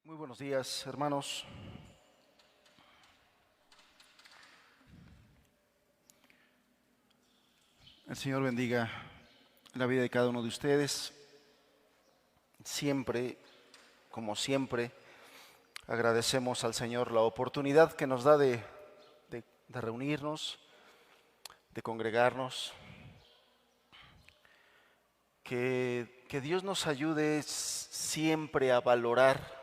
Muy buenos días, hermanos. El Señor bendiga la vida de cada uno de ustedes. Siempre, como siempre, agradecemos al Señor la oportunidad que nos da de reunirnos, de congregarnos. Que Dios nos ayude siempre a valorar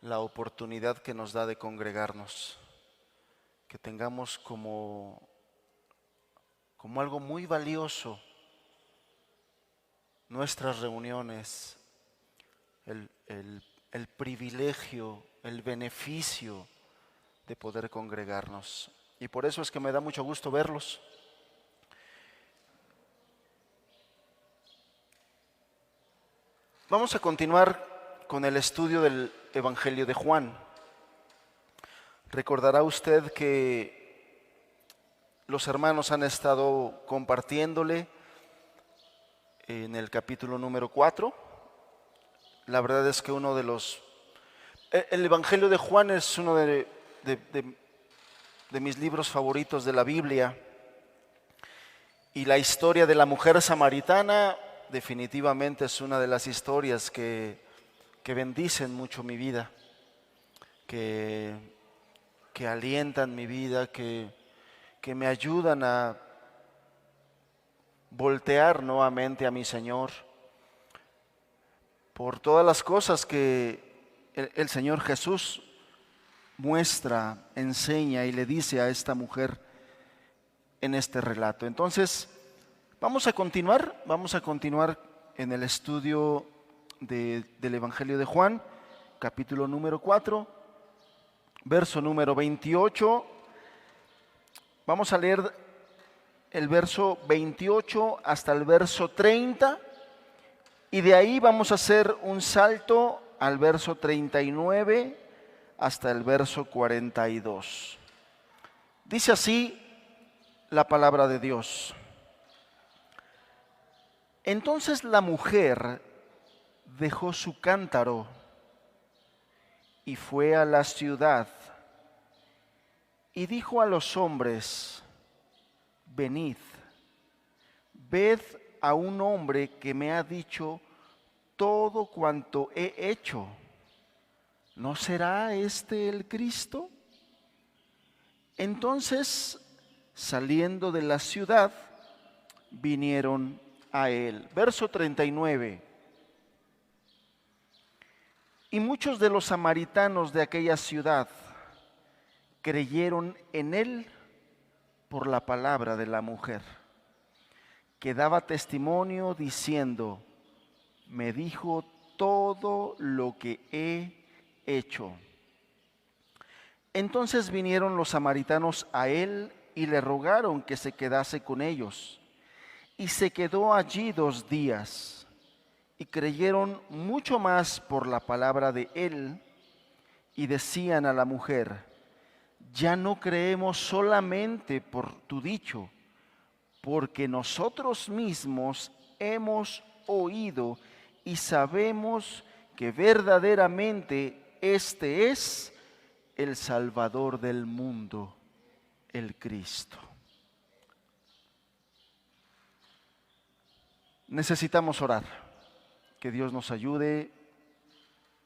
la oportunidad que nos da de congregarnos, que tengamos como algo muy valioso nuestras reuniones, el privilegio, el beneficio de poder congregarnos. Y por eso es que me da mucho gusto verlos. Vamos a continuar con el estudio del Evangelio de Juan. Recordará usted que los hermanos han estado compartiéndole en el capítulo número 4. La verdad es que el Evangelio de Juan es uno de mis libros favoritos de la Biblia. Y la historia de la mujer samaritana definitivamente es una de las historias que bendicen mucho mi vida, que alientan mi vida, que me ayudan a voltear nuevamente a mi Señor por todas las cosas que el Señor Jesús muestra, enseña y le dice a esta mujer en este relato. Entonces, vamos a continuar en el estudio del Evangelio de Juan, capítulo número 4, verso número 28. Vamos a leer el verso 28 hasta el verso 30 y de ahí vamos a hacer un salto al verso 39 hasta el verso 42. Dice así la palabra de Dios. Entonces la mujer dejó su cántaro y fue a la ciudad y dijo a los hombres: venid, ved a un hombre que me ha dicho todo cuanto he hecho. ¿No será este el Cristo? Entonces, saliendo de la ciudad, vinieron a él. Verso 39. Y muchos de los samaritanos de aquella ciudad creyeron en él por la palabra de la mujer, que daba testimonio diciendo: me dijo todo lo que he hecho. Entonces vinieron los samaritanos a él y le rogaron que se quedase con ellos. Y se quedó allí 2 días. Y creyeron mucho más por la palabra de él, y decían a la mujer: ya no creemos solamente por tu dicho, porque nosotros mismos hemos oído y sabemos que verdaderamente este es el Salvador del mundo, el Cristo. Necesitamos orar, que Dios nos ayude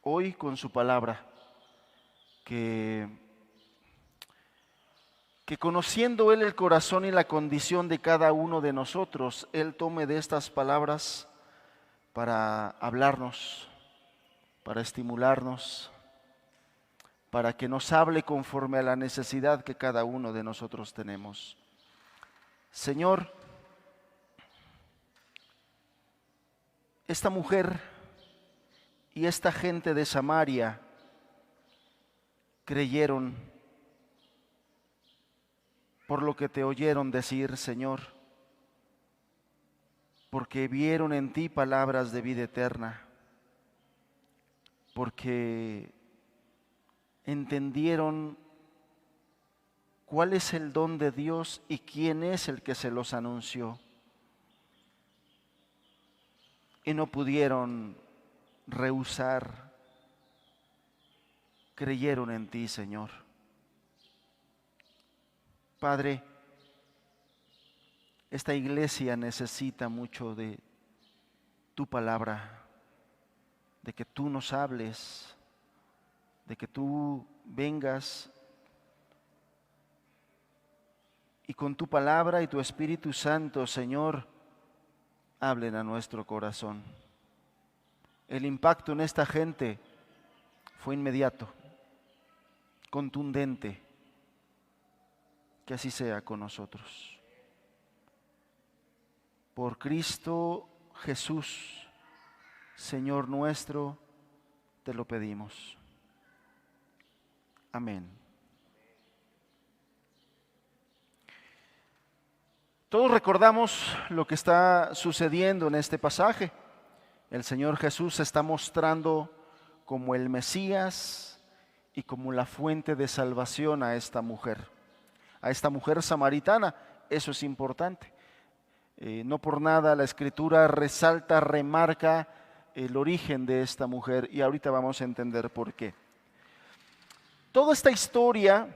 hoy con su palabra, que conociendo Él el corazón y la condición de cada uno de nosotros, Él tome de estas palabras para hablarnos, para estimularnos, para que nos hable conforme a la necesidad que cada uno de nosotros tenemos. Señor, esta mujer y esta gente de Samaria creyeron por lo que te oyeron decir, Señor, porque vieron en ti palabras de vida eterna, porque entendieron cuál es el don de Dios y quién es el que se los anunció. Y no pudieron rehusar creyeron en ti, Señor. Padre, esta iglesia necesita mucho de tu palabra, de que tú nos hables, de que tú vengas y con tu palabra y tu Espíritu Santo, Señor, hablen a nuestro corazón. El impacto en esta gente fue inmediato, contundente. Que así sea con nosotros. Por Cristo Jesús, Señor nuestro, te lo pedimos. Amén. Todos recordamos lo que está sucediendo en este pasaje. El Señor Jesús se está mostrando como el Mesías y como la fuente de salvación a esta mujer samaritana. Eso es importante. No por nada la Escritura resalta, remarca el origen de esta mujer, y ahorita vamos a entender por qué. Toda esta historia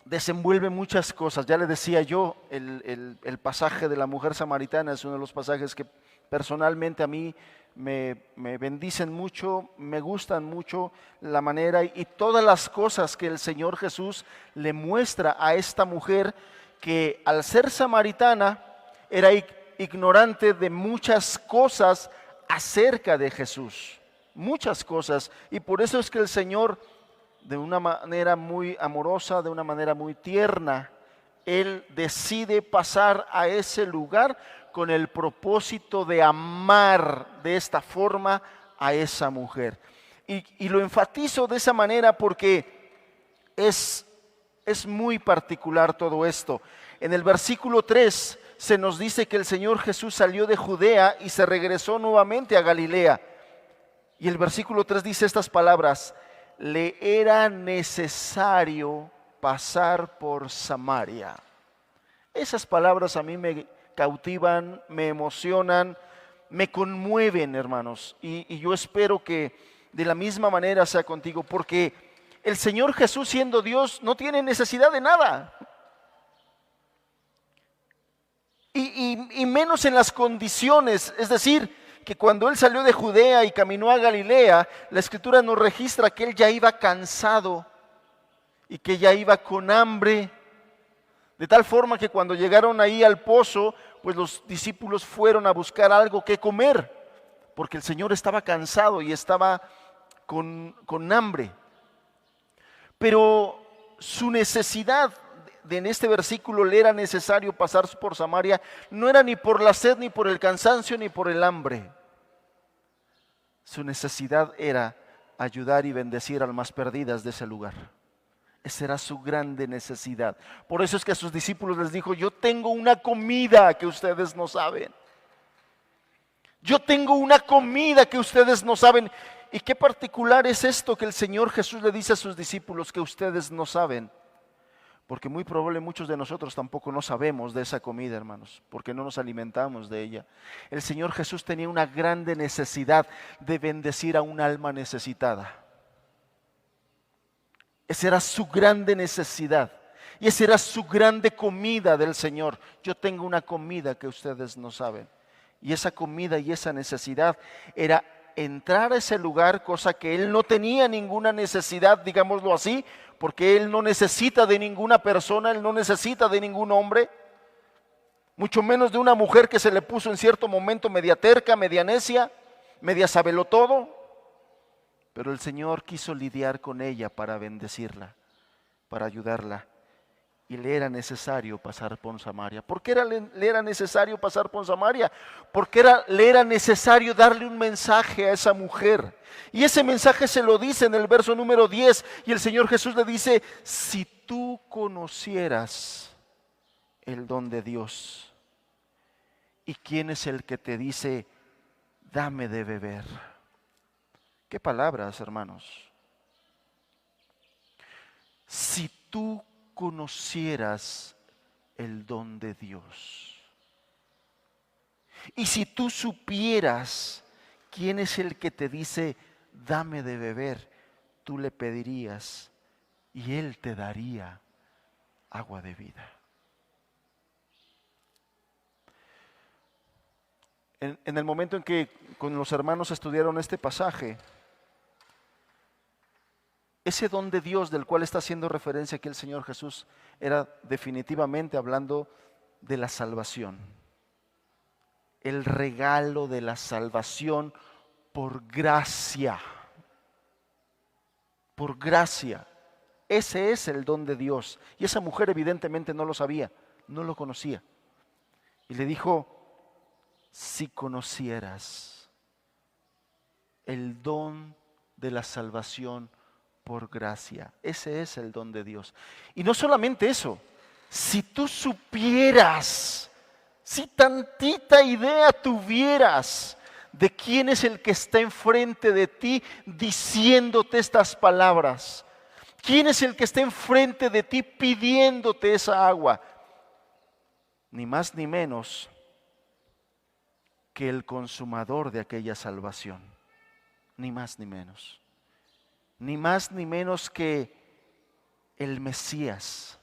desenvuelve muchas cosas. Ya le decía yo, el pasaje de la mujer samaritana es uno de los pasajes que personalmente a mí me bendicen mucho, me gustan mucho la manera y todas las cosas que el Señor Jesús le muestra a esta mujer, que al ser samaritana era ignorante de muchas cosas acerca de Jesús, muchas cosas, y por eso es que el Señor, de una manera muy amorosa, de una manera muy tierna, Él decide pasar a ese lugar con el propósito de amar de esta forma a esa mujer. Y lo enfatizo de esa manera porque es muy particular todo esto. En el versículo 3 se nos dice que el Señor Jesús salió de Judea y se regresó nuevamente a Galilea. Y el versículo 3 dice estas palabras: le era necesario pasar por Samaria. Esas palabras a mí me cautivan, me emocionan, me conmueven, hermanos. Y yo espero que de la misma manera sea contigo, porque el Señor Jesús, siendo Dios, no tiene necesidad de nada. Y menos en las condiciones, es decir, que cuando Él salió de Judea y caminó a Galilea, la Escritura nos registra que Él ya iba cansado y que ya iba con hambre, de tal forma que cuando llegaron ahí al pozo, pues los discípulos fueron a buscar algo que comer, porque el Señor estaba cansado y estaba con hambre. Pero su necesidad, en este versículo le era necesario pasar por Samaria, no era ni por la sed, ni por el cansancio, ni por el hambre. Su necesidad era ayudar y bendecir almas perdidas de ese lugar. Esa era su grande necesidad. Por eso es que a sus discípulos les dijo: yo tengo una comida que ustedes no saben. Yo tengo una comida que ustedes no saben. Y qué particular es esto que el Señor Jesús le dice a sus discípulos, que ustedes no saben. Porque muy probable muchos de nosotros tampoco no sabemos de esa comida, hermanos, porque no nos alimentamos de ella. El Señor Jesús tenía una grande necesidad de bendecir a un alma necesitada. Esa era su grande necesidad y esa era su grande comida del Señor. Yo tengo una comida que ustedes no saben. Y esa comida y esa necesidad era entrar a ese lugar, cosa que Él no tenía ninguna necesidad, digámoslo así, porque Él no necesita de ninguna persona, Él no necesita de ningún hombre, mucho menos de una mujer que se le puso en cierto momento media terca, media necia, media sabelotodo. Pero el Señor quiso lidiar con ella para bendecirla, para ayudarla. Y le era necesario pasar por Samaria. ¿Por qué le era necesario pasar por Samaria? Porque le era necesario darle un mensaje a esa mujer. Y ese mensaje se lo dice en el verso número 10. Y el Señor Jesús le dice: si tú conocieras el don de Dios, ¿y quién es el que te dice, dame de beber? ¿Qué palabras, hermanos? Si tú conocieras el don de Dios, y si tú supieras quién es el que te dice, dame de beber, tú le pedirías y Él te daría agua de vida. En el momento en que con los hermanos estudiaron este pasaje, ese don de Dios del cual está haciendo referencia aquí el Señor Jesús era definitivamente hablando de la salvación. El regalo de la salvación por gracia. Por gracia. Ese es el don de Dios. Y esa mujer evidentemente no lo sabía, no lo conocía. Y le dijo, si conocieras el don de la salvación por gracia. Ese es el don de Dios. Y no solamente eso, si tú supieras, si tantita idea tuvieras de quién es el que está enfrente de ti diciéndote estas palabras, quién es el que está enfrente de ti pidiéndote esa agua, ni más ni menos que el consumador de aquella salvación, ni más ni menos. Ni más ni menos que el Mesías,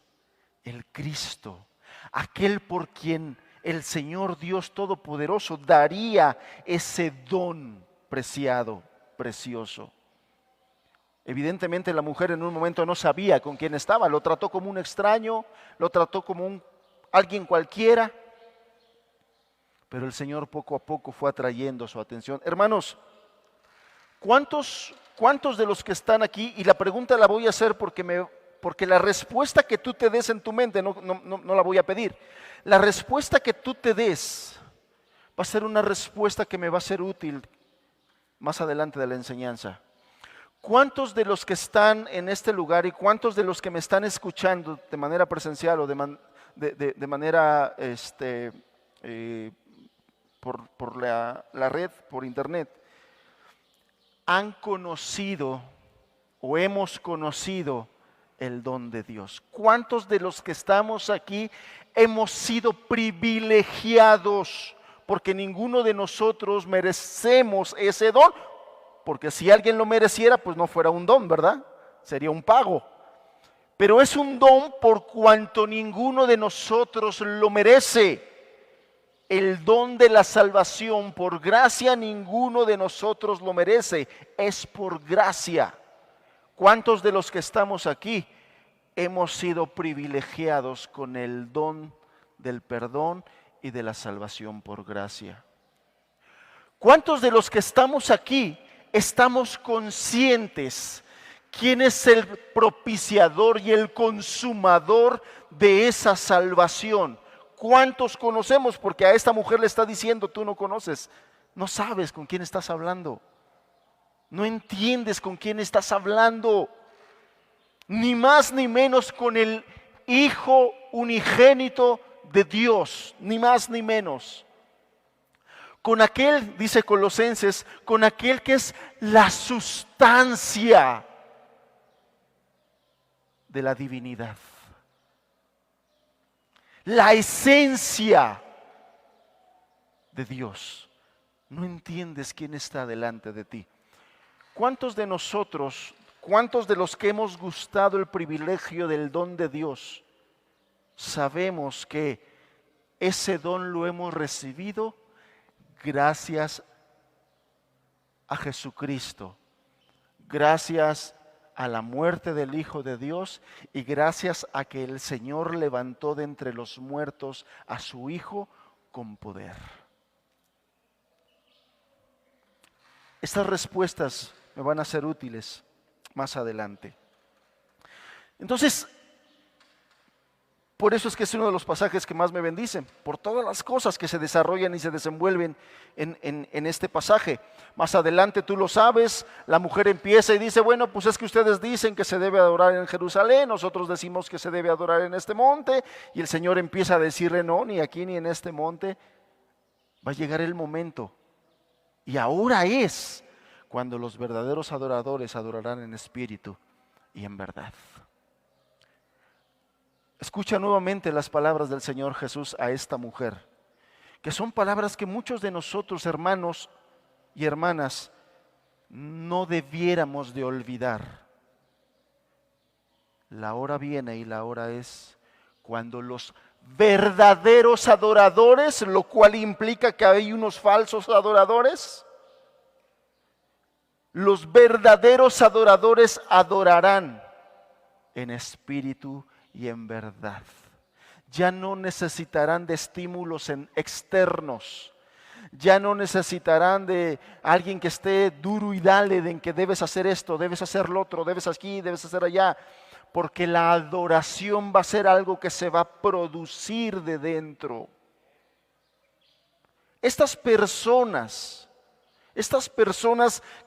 el Cristo, aquel por quien el Señor Dios Todopoderoso daría ese don preciado, precioso. Evidentemente la mujer en un momento no sabía con quién estaba, lo trató como un extraño, lo trató como alguien cualquiera, pero el Señor poco a poco fue atrayendo su atención. Hermanos, ¿cuántos de los que están aquí? Y la pregunta la voy a hacer porque la respuesta que tú te des en tu mente, no la voy a pedir. La respuesta que tú te des va a ser una respuesta que me va a ser útil más adelante de la enseñanza. ¿Cuántos de los que están en este lugar y cuántos de los que me están escuchando de manera presencial o de manera por la red, por internet, han conocido o hemos conocido el don de Dios? ¿Cuántos de los que estamos aquí hemos sido privilegiados? Porque ninguno de nosotros merecemos ese don, porque si alguien lo mereciera, pues no fuera un don, ¿verdad? Sería un pago. Pero es un don por cuanto ninguno de nosotros lo merece. El don de la salvación por gracia ninguno de nosotros lo merece, es por gracia. ¿Cuántos de los que estamos aquí hemos sido privilegiados con el don del perdón y de la salvación por gracia? ¿Cuántos de los que estamos aquí estamos conscientes quién es el propiciador y el consumador de esa salvación? ¿Cuántos conocemos? Porque a esta mujer le está diciendo, tú no conoces, no sabes con quién estás hablando, no entiendes con quién estás hablando, ni más ni menos con el Hijo unigénito de Dios, ni más ni menos. Con aquel, dice Colosenses, con aquel que es la sustancia de la divinidad. La esencia de Dios. No entiendes quién está delante de ti. ¿Cuántos de nosotros, cuántos de los que hemos gustado el privilegio del don de Dios, sabemos que ese don lo hemos recibido gracias a Jesucristo, gracias a la muerte del Hijo de Dios y gracias a que el Señor levantó de entre los muertos a su Hijo con poder? Estas respuestas me van a ser útiles más adelante. Entonces, por eso es que es uno de los pasajes que más me bendicen, por todas las cosas que se desarrollan y se desenvuelven en este pasaje. Más adelante tú lo sabes, la mujer empieza y dice, bueno, pues es que ustedes dicen que se debe adorar en Jerusalén, nosotros decimos que se debe adorar en este monte, y el Señor empieza a decirle, no, ni aquí ni en este monte. Va a llegar el momento, y ahora es cuando los verdaderos adoradores adorarán en espíritu y en verdad. Escucha nuevamente las palabras del Señor Jesús a esta mujer, que son palabras que muchos de nosotros, hermanos y hermanas, no debiéramos de olvidar. La hora viene y la hora es cuando los verdaderos adoradores, lo cual implica que hay unos falsos adoradores, los verdaderos adoradores adorarán en espíritu y en verdad. Ya no necesitarán de estímulos externos. Ya no necesitarán de alguien que esté duro y dale en que debes hacer esto, debes hacer lo otro, debes aquí, debes hacer allá. Porque la adoración va a ser algo que se va a producir de dentro. Estas personas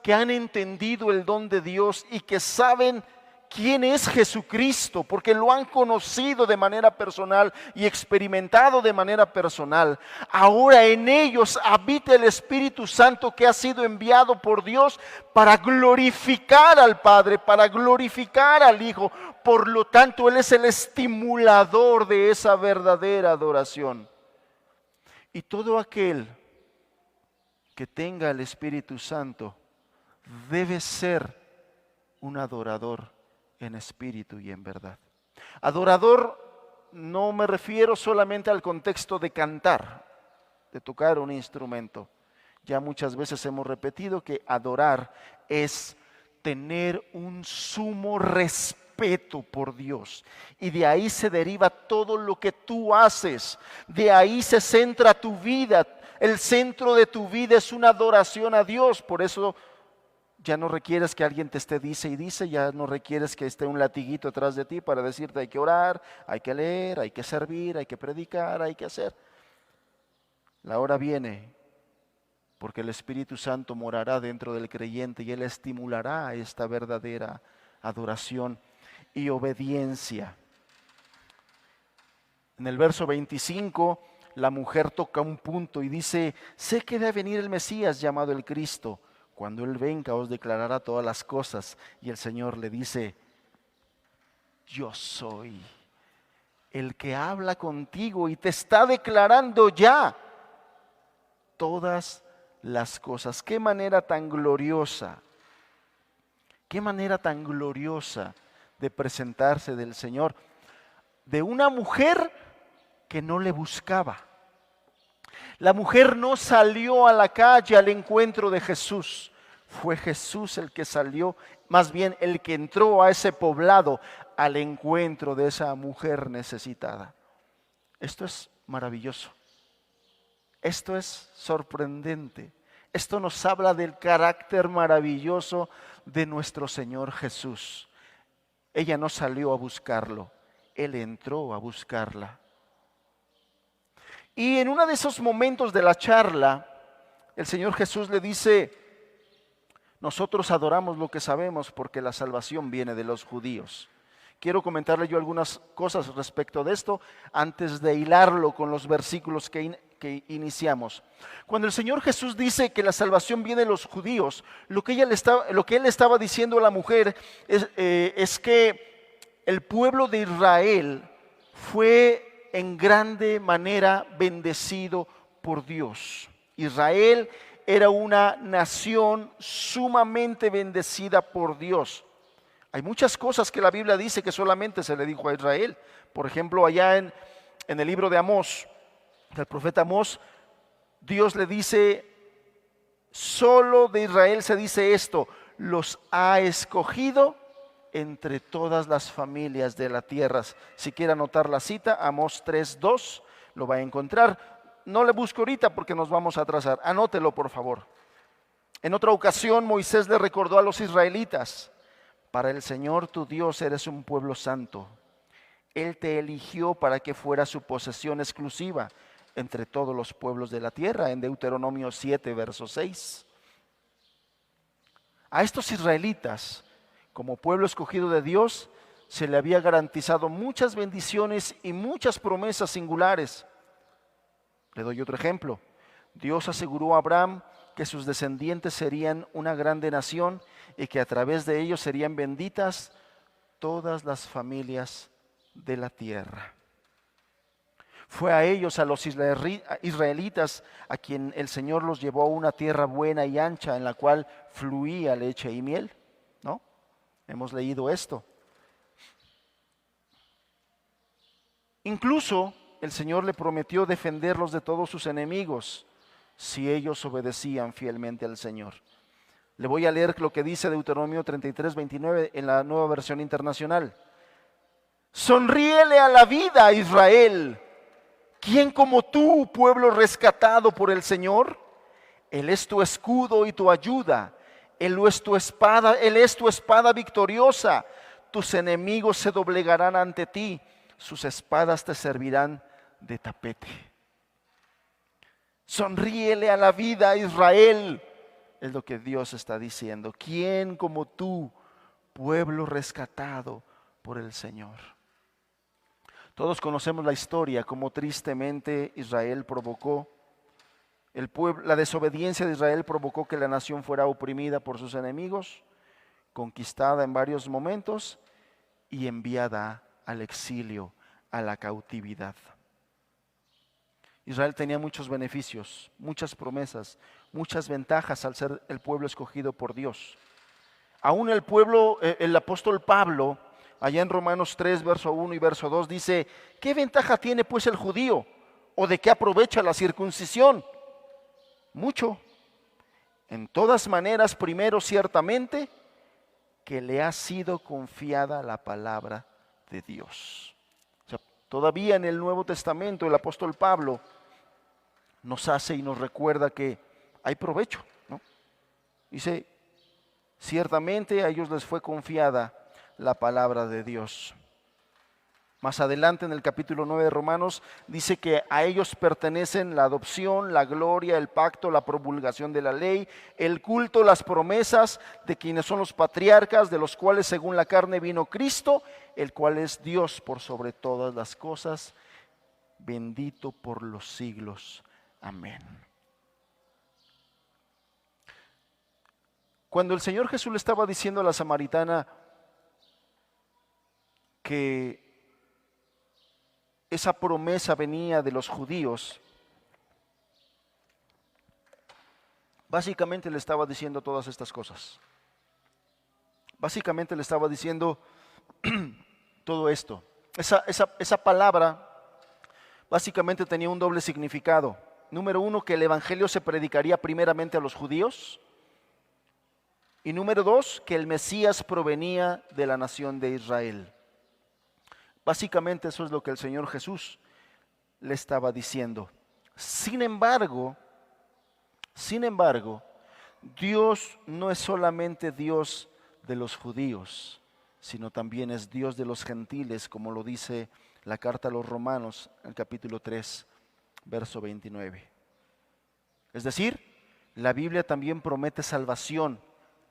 que han entendido el don de Dios y que saben quién es Jesucristo, porque lo han conocido de manera personal y experimentado de manera personal, ahora en ellos habita el Espíritu Santo que ha sido enviado por Dios para glorificar al Padre, para glorificar al Hijo. Por lo tanto, Él es el estimulador de esa verdadera adoración. Y todo aquel que tenga el Espíritu Santo debe ser un adorador en espíritu y en verdad. Adorador no me refiero solamente al contexto de cantar, de tocar un instrumento. Ya muchas veces hemos repetido que adorar es tener un sumo respeto por Dios, y de ahí se deriva todo lo que tú haces, de ahí se centra tu vida. El centro de tu vida es una adoración a Dios. Por eso ya no requieres que alguien te esté dice y dice, ya no requieres que esté un latiguito atrás de ti para decirte hay que orar, hay que leer, hay que servir, hay que predicar, hay que hacer. La hora viene porque el Espíritu Santo morará dentro del creyente y Él estimulará esta verdadera adoración y obediencia. En el verso 25, la mujer toca un punto y dice: sé que debe venir el Mesías llamado el Cristo. Cuando Él venga os declarará todas las cosas. Y el Señor le dice: yo soy el que habla contigo y te está declarando ya todas las cosas. Qué manera tan gloriosa, qué manera tan gloriosa de presentarse del Señor, de una mujer que no le buscaba. La mujer no salió a la calle al encuentro de Jesús. Fue Jesús el que salió, más bien el que entró a ese poblado al encuentro de esa mujer necesitada. Esto es maravilloso. Esto es sorprendente. Esto nos habla del carácter maravilloso de nuestro Señor Jesús. Ella no salió a buscarlo, Él entró a buscarla. Y en uno de esos momentos de la charla, el Señor Jesús le dice: nosotros adoramos lo que sabemos porque la salvación viene de los judíos. Quiero comentarle yo algunas cosas respecto de esto antes de hilarlo con los versículos que iniciamos. Cuando el Señor Jesús dice que la salvación viene de los judíos, lo que Él estaba diciendo a la mujer es que el pueblo de Israel fue en grande manera bendecido por Dios. Israel era una nación sumamente bendecida por Dios. Hay muchas cosas que la Biblia dice que solamente se le dijo a Israel. Por ejemplo, allá en el libro de Amós, del profeta Amós, Dios le dice: solo de Israel se dice esto, los ha escogido entre todas las familias de la tierra. Si quiere anotar la cita, Amós 3:2, lo va a encontrar. No le busco ahorita porque nos vamos a atrasar. Anótelo, por favor. En otra ocasión, Moisés le recordó a los israelitas: para el Señor tu Dios eres un pueblo santo. Él te eligió para que fuera su posesión exclusiva entre todos los pueblos de la tierra, en Deuteronomio 7, verso 6. A estos israelitas, como pueblo escogido de Dios, se le había garantizado muchas bendiciones y muchas promesas singulares. Le doy otro ejemplo. Dios aseguró a Abraham que sus descendientes serían una grande nación y que a través de ellos serían benditas todas las familias de la tierra. Fue a ellos, a los israelitas, a quien el Señor los llevó a una tierra buena y ancha en la cual fluía leche y miel, ¿no? Hemos leído esto. Incluso el Señor le prometió defenderlos de todos sus enemigos si ellos obedecían fielmente al Señor. Le voy a leer lo que dice Deuteronomio 33:29 en la Nueva Versión Internacional. Sonríele a la vida, Israel. ¿Quién como tú, pueblo rescatado por el Señor? Él es tu escudo y tu ayuda. Él es tu espada victoriosa. Tus enemigos se doblegarán ante ti. Sus espadas te servirán de tapete. Sonríele a la vida, Israel. Es lo que Dios está diciendo. ¿Quién como tú, pueblo rescatado por el Señor? Todos conocemos la historia, cómo tristemente Israel provocó, la desobediencia de Israel provocó que la nación fuera oprimida por sus enemigos, conquistada en varios momentos y enviada al exilio, a la cautividad. Israel tenía muchos beneficios, muchas promesas, muchas ventajas al ser el pueblo escogido por Dios. Aún el pueblo, el apóstol Pablo, allá en Romanos 3, verso 1 y verso 2, dice: ¿qué ventaja tiene pues el judío? ¿O de qué aprovecha la circuncisión? Mucho. En todas maneras, primero ciertamente, que le ha sido confiada la palabra de Dios. O sea, todavía en el Nuevo Testamento el apóstol Pablo nos hace y nos recuerda que hay provecho, ¿no? Dice, ciertamente a ellos les fue confiada la palabra de Dios. Más adelante en el capítulo 9 de Romanos dice que a ellos pertenecen la adopción, la gloria, el pacto, la promulgación de la ley, el culto, las promesas de quienes son los patriarcas, de los cuales según la carne vino Cristo, el cual es Dios por sobre todas las cosas, bendito por los siglos. Amén. Cuando el Señor Jesús le estaba diciendo a la samaritana que esa promesa venía de los judíos, básicamente le estaba diciendo todas estas cosas. Básicamente le estaba diciendo todo esto. Esa palabra básicamente tenía un doble significado. Número uno, que el evangelio se predicaría primeramente a los judíos. Y número dos, que el Mesías provenía de la nación de Israel. Básicamente eso es lo que el Señor Jesús le estaba diciendo. Sin embargo, Dios no es solamente Dios de los judíos, sino también es Dios de los gentiles, como lo dice la carta a los Romanos, en el capítulo 3, verso 29. Es decir, la Biblia también promete salvación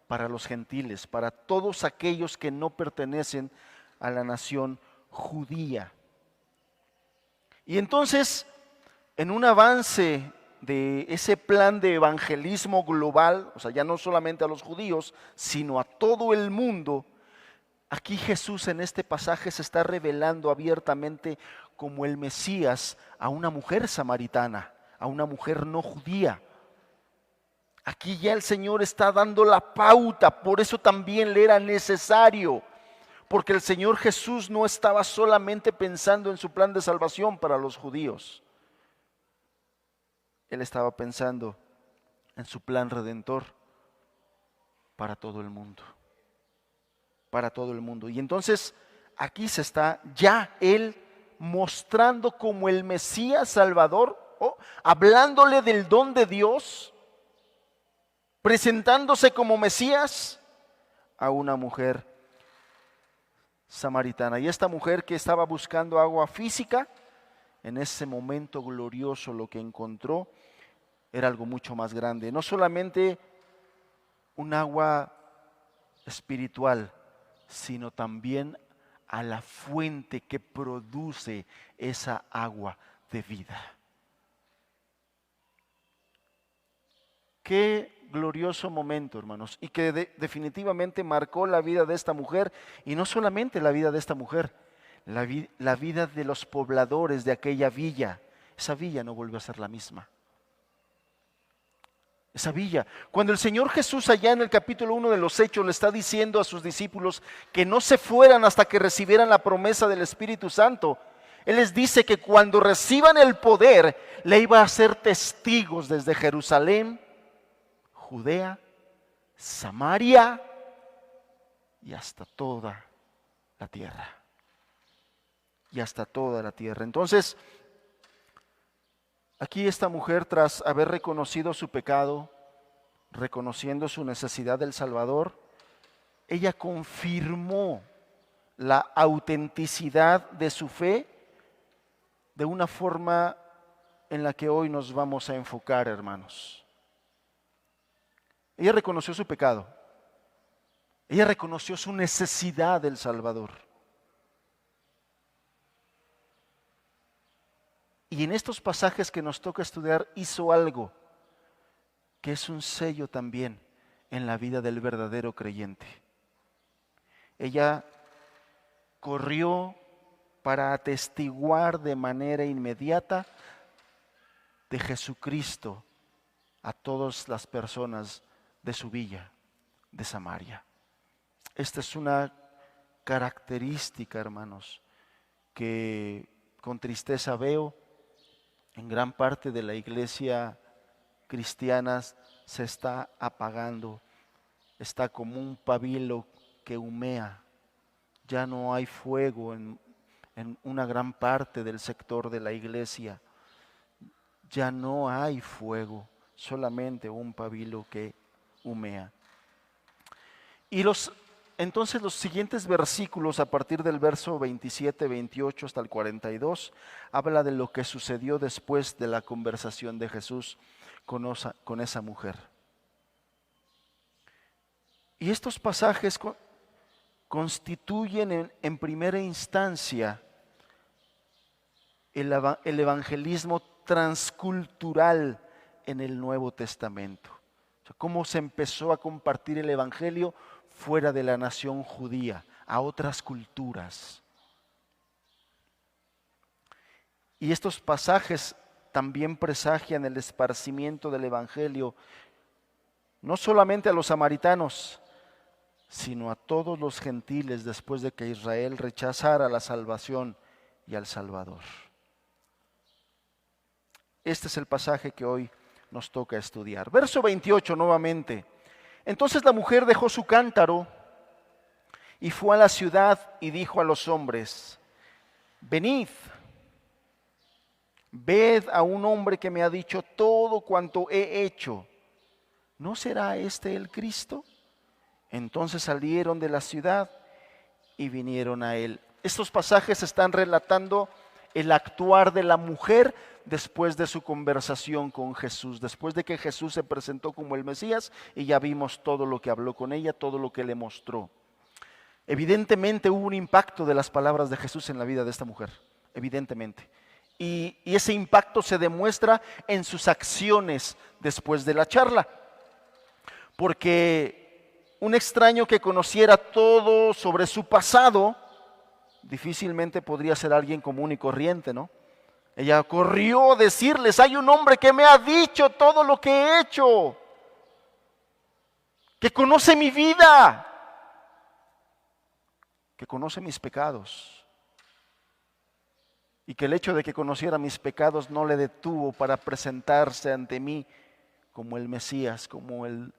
para los gentiles, para todos aquellos que no pertenecen a la nación judía. Y entonces, en un avance de ese plan de evangelismo global, o sea, ya no solamente a los judíos, sino a todo el mundo, aquí Jesús en este pasaje se está revelando abiertamente como el Mesías a una mujer samaritana, a una mujer no judía. Aquí ya el Señor está dando la pauta, por eso también le era necesario, porque el Señor Jesús no estaba solamente pensando en su plan de salvación para los judíos. Él estaba pensando en su plan redentor para todo el mundo. Para todo el mundo. Y entonces aquí se está ya Él mostrando como el Mesías Salvador, hablándole del don de Dios, presentándose como Mesías a una mujer samaritana. Y esta mujer que estaba buscando agua física, en ese momento glorioso lo que encontró era algo mucho más grande. No solamente un agua espiritual, sino también a la fuente que produce esa agua de vida. Qué glorioso momento, hermanos, y que definitivamente marcó la vida de esta mujer, y no solamente la vida de esta mujer, la vida de los pobladores de aquella villa. Esa villa no volvió a ser la misma. Esa villa, cuando el Señor Jesús allá en el capítulo 1 de los Hechos le está diciendo a sus discípulos que no se fueran hasta que recibieran la promesa del Espíritu Santo, Él les dice que cuando reciban el poder, le iba a hacer testigos desde Jerusalén, Judea, Samaria y hasta toda la tierra. Y hasta toda la tierra. Entonces, aquí esta mujer, tras haber reconocido su pecado, reconociendo su necesidad del Salvador, ella confirmó la autenticidad de su fe de una forma en la que hoy nos vamos a enfocar, hermanos. Ella reconoció su pecado. Ella reconoció su necesidad del Salvador. Y en estos pasajes que nos toca estudiar hizo algo que es un sello también en la vida del verdadero creyente. Ella corrió para atestiguar de manera inmediata de Jesucristo a todas las personas de su villa, de Samaria. Esta es una característica, hermanos, que con tristeza veo en gran parte de la iglesia cristiana se está apagando, está como un pabilo que humea. Ya no hay fuego en una gran parte del sector de la iglesia. Ya no hay fuego, solamente un pabilo que humea. Y entonces los siguientes versículos, a partir del verso 27, 28 hasta el 42, habla de lo que sucedió después de la conversación de Jesús con esa mujer. Y estos pasajes constituyen en primera instancia el evangelismo transcultural en el Nuevo Testamento. O sea, cómo se empezó a compartir el evangelio fuera de la nación judía, a otras culturas. Y estos pasajes también presagian el esparcimiento del evangelio, no solamente a los samaritanos, sino a todos los gentiles después de que Israel rechazara la salvación y al Salvador. Este es el pasaje que hoy nos toca estudiar. Verso 28 nuevamente. Entonces la mujer dejó su cántaro y fue a la ciudad y dijo a los hombres: venid, ved a un hombre que me ha dicho todo cuanto he hecho. ¿No será este el Cristo? Entonces salieron de la ciudad y vinieron a él. Estos pasajes están relatando el actuar de la mujer después de su conversación con Jesús, después de que Jesús se presentó como el Mesías y ya vimos todo lo que habló con ella, todo lo que le mostró. Evidentemente hubo un impacto de las palabras de Jesús en la vida de esta mujer, evidentemente. Y ese impacto se demuestra en sus acciones después de la charla. Porque un extraño que conociera todo sobre su pasado difícilmente podría ser alguien común y corriente, ¿no? Ella corrió a decirles: hay un hombre que me ha dicho todo lo que he hecho, que conoce mi vida, que conoce mis pecados, y que el hecho de que conociera mis pecados no le detuvo para presentarse ante mí como el Mesías, como el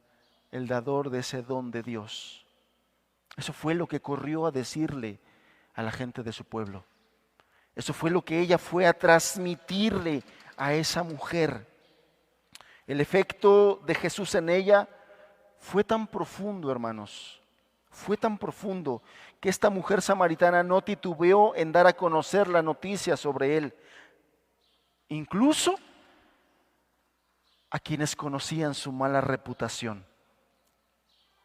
dador de ese don de Dios. Eso fue lo que corrió a decirle a la gente de su pueblo. Eso fue lo que ella fue a transmitirle a esa mujer. El efecto de Jesús en ella fue tan profundo, hermanos, fue tan profundo que esta mujer samaritana no titubeó en dar a conocer la noticia sobre él, incluso a quienes conocían su mala reputación.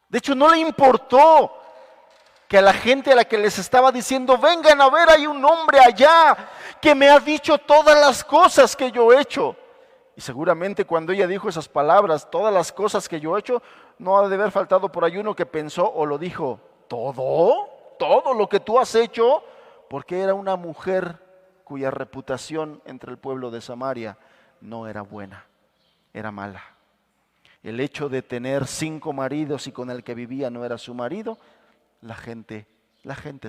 De hecho, no le importó que a la gente a la que les estaba diciendo: vengan a ver, hay un hombre allá que me ha dicho todas las cosas que yo he hecho. Y seguramente cuando ella dijo esas palabras, todas las cosas que yo he hecho, no ha de haber faltado por ahí uno que pensó o lo dijo: todo lo que tú has hecho, porque era una mujer cuya reputación entre el pueblo de Samaria no era buena, era mala. El hecho de tener 5 maridos y con el que vivía no era su marido, la gente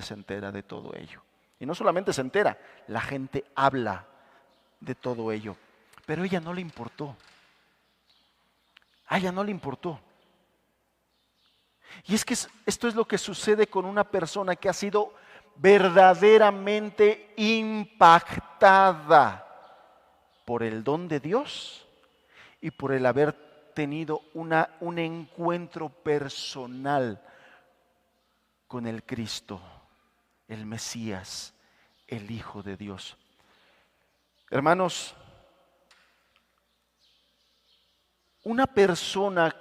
se entera de todo ello. Y no solamente se entera, la gente habla de todo ello. Pero a ella no le importó. A ella no le importó. Y es que esto es lo que sucede con una persona que ha sido verdaderamente impactada por el don de Dios y por el haber tenido un encuentro personal con el Cristo, el Mesías, el Hijo de Dios. Hermanos, una persona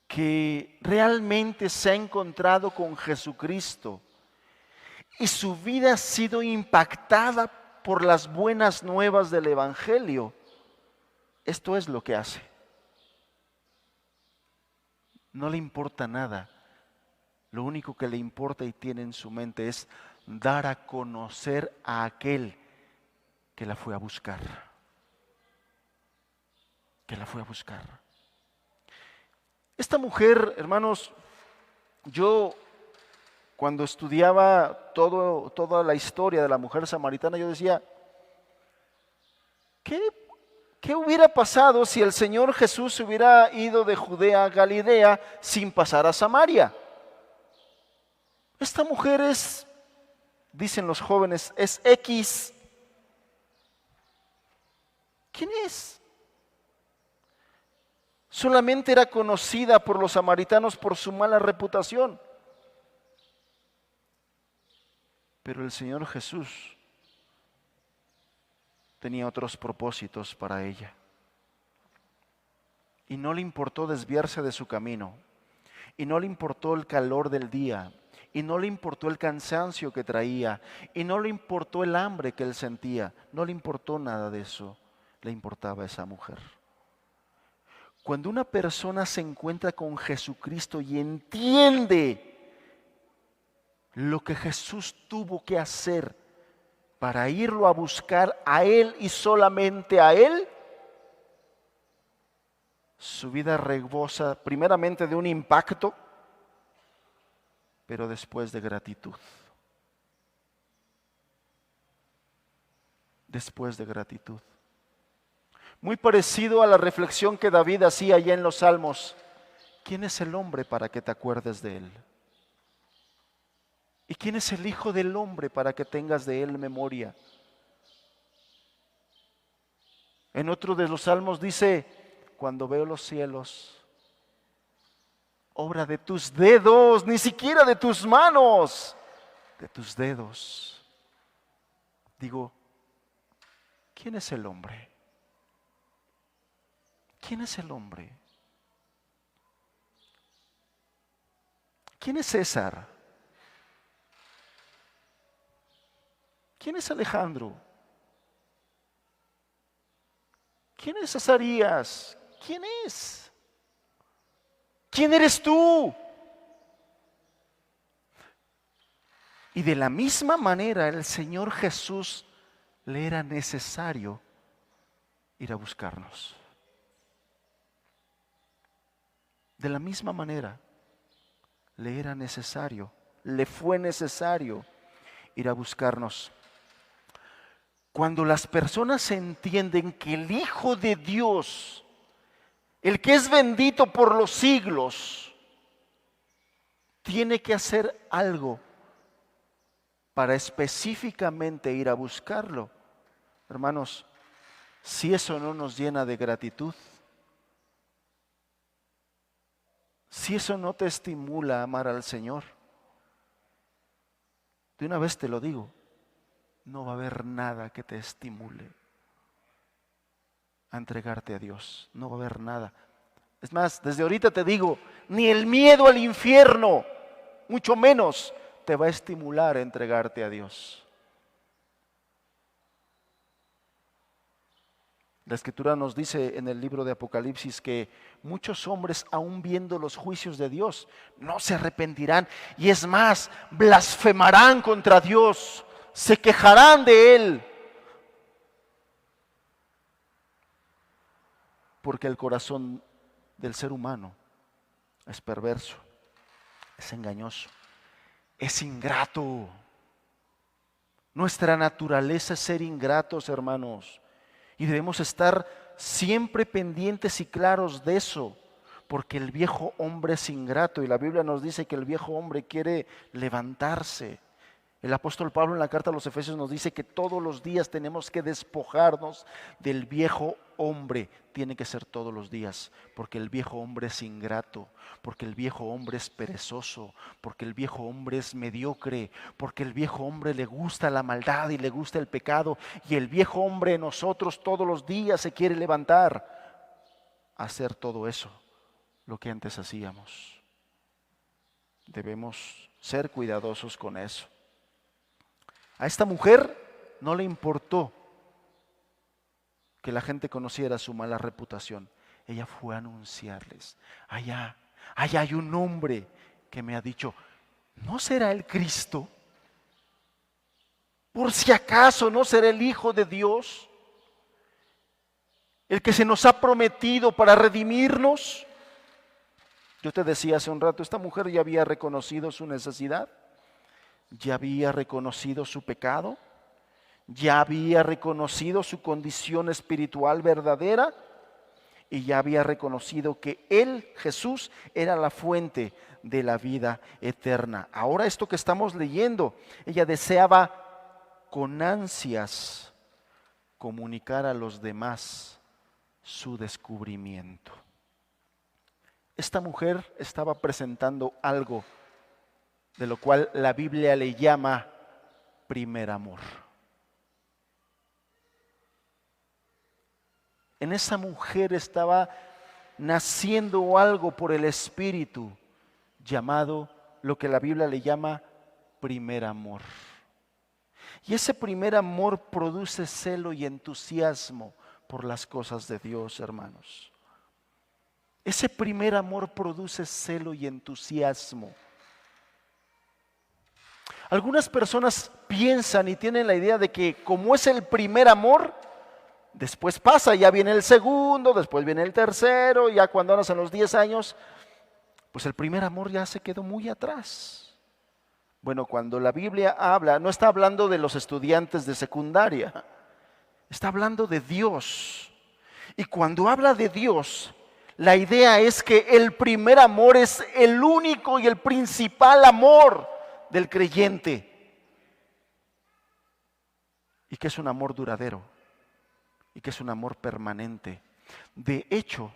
que realmente se ha encontrado con Jesucristo y su vida ha sido impactada por las buenas nuevas del Evangelio, esto es lo que hace. No le importa nada. Lo único que le importa y tiene en su mente es dar a conocer a aquel que la fue a buscar. Que la fue a buscar. Esta mujer, hermanos, yo cuando estudiaba toda la historia de la mujer samaritana, yo decía, ¿qué hubiera pasado si el Señor Jesús se hubiera ido de Judea a Galilea sin pasar a Samaria? Esta mujer es, dicen los jóvenes, es X. ¿Quién es? Solamente era conocida por los samaritanos por su mala reputación. Pero el Señor Jesús tenía otros propósitos para ella. Y no le importó desviarse de su camino. Y no le importó el calor del día. Y no le importó el cansancio que traía. Y no le importó el hambre que él sentía. No le importó nada de eso. Le importaba a esa mujer. Cuando una persona se encuentra con Jesucristo y entiende lo que Jesús tuvo que hacer para irlo a buscar a Él y solamente a Él, su vida rebosa primeramente de un impacto, pero después de gratitud. Después de gratitud. Muy parecido a la reflexión que David hacía allá en los Salmos. ¿Quién es el hombre para que te acuerdes de él? ¿Y quién es el Hijo del hombre para que tengas de él memoria? En otro de los Salmos dice, cuando veo los cielos, obra de tus dedos, ni siquiera de tus manos, de tus dedos. Digo, ¿quién es el hombre? ¿Quién es el hombre? ¿Quién es César? ¿Quién es Alejandro? ¿Quién es Azarías? ¿Quién es? ¿Quién eres tú? Y de la misma manera el Señor Jesús le era necesario ir a buscarnos. De la misma manera le era necesario, le fue necesario ir a buscarnos. Cuando las personas entienden que el Hijo de Dios, el que es bendito por los siglos, tiene que hacer algo para específicamente ir a buscarlo. Hermanos, si eso no nos llena de gratitud, si eso no te estimula a amar al Señor, de una vez te lo digo, no va a haber nada que te estimule a entregarte a Dios. No va a haber nada. Es más, desde ahorita te digo, ni el miedo al infierno, mucho menos, te va a estimular a entregarte a Dios. La Escritura nos dice en el libro de Apocalipsis que muchos hombres, aún viendo los juicios de Dios, no se arrepentirán y es más, blasfemarán contra Dios, se quejarán de Él. Porque el corazón del ser humano es perverso, es engañoso, es ingrato. Nuestra naturaleza es ser ingratos, hermanos, y debemos estar siempre pendientes y claros de eso, porque el viejo hombre es ingrato y la Biblia nos dice que el viejo hombre quiere levantarse. El apóstol Pablo en la carta a los Efesios nos dice que todos los días tenemos que despojarnos del viejo hombre. Tiene que ser todos los días, porque el viejo hombre es ingrato, porque el viejo hombre es perezoso, porque el viejo hombre es mediocre, porque el viejo hombre le gusta la maldad y le gusta el pecado, y el viejo hombre en nosotros todos los días se quiere levantar a hacer todo eso, lo que antes hacíamos. Debemos ser cuidadosos con eso. A esta mujer no le importó que la gente conociera su mala reputación. Ella fue a anunciarles: allá hay un hombre que me ha dicho, ¿no será el Cristo? Por si acaso no será el Hijo de Dios, el que se nos ha prometido para redimirnos. Yo te decía hace un rato, esta mujer ya había reconocido su necesidad, ya había reconocido su pecado, ya había reconocido su condición espiritual verdadera y ya había reconocido que Él, Jesús, era la fuente de la vida eterna. Ahora esto que estamos leyendo, ella deseaba con ansias comunicar a los demás su descubrimiento. Esta mujer estaba presentando algo de lo cual la Biblia le llama primer amor. En esa mujer estaba naciendo algo por el Espíritu llamado, lo que la Biblia le llama primer amor. Y ese primer amor produce celo y entusiasmo por las cosas de Dios, hermanos. Ese primer amor produce celo y entusiasmo. Algunas personas piensan y tienen la idea de que como es el primer amor, después pasa, ya viene el segundo, después viene el tercero, ya cuando andas en los 10 años, pues el primer amor ya se quedó muy atrás. Bueno, cuando la Biblia habla, no está hablando de los estudiantes de secundaria, está hablando de Dios. Y cuando habla de Dios, la idea es que el primer amor es el único y el principal amor del creyente. Y que es un amor duradero. Y que es un amor permanente. De hecho,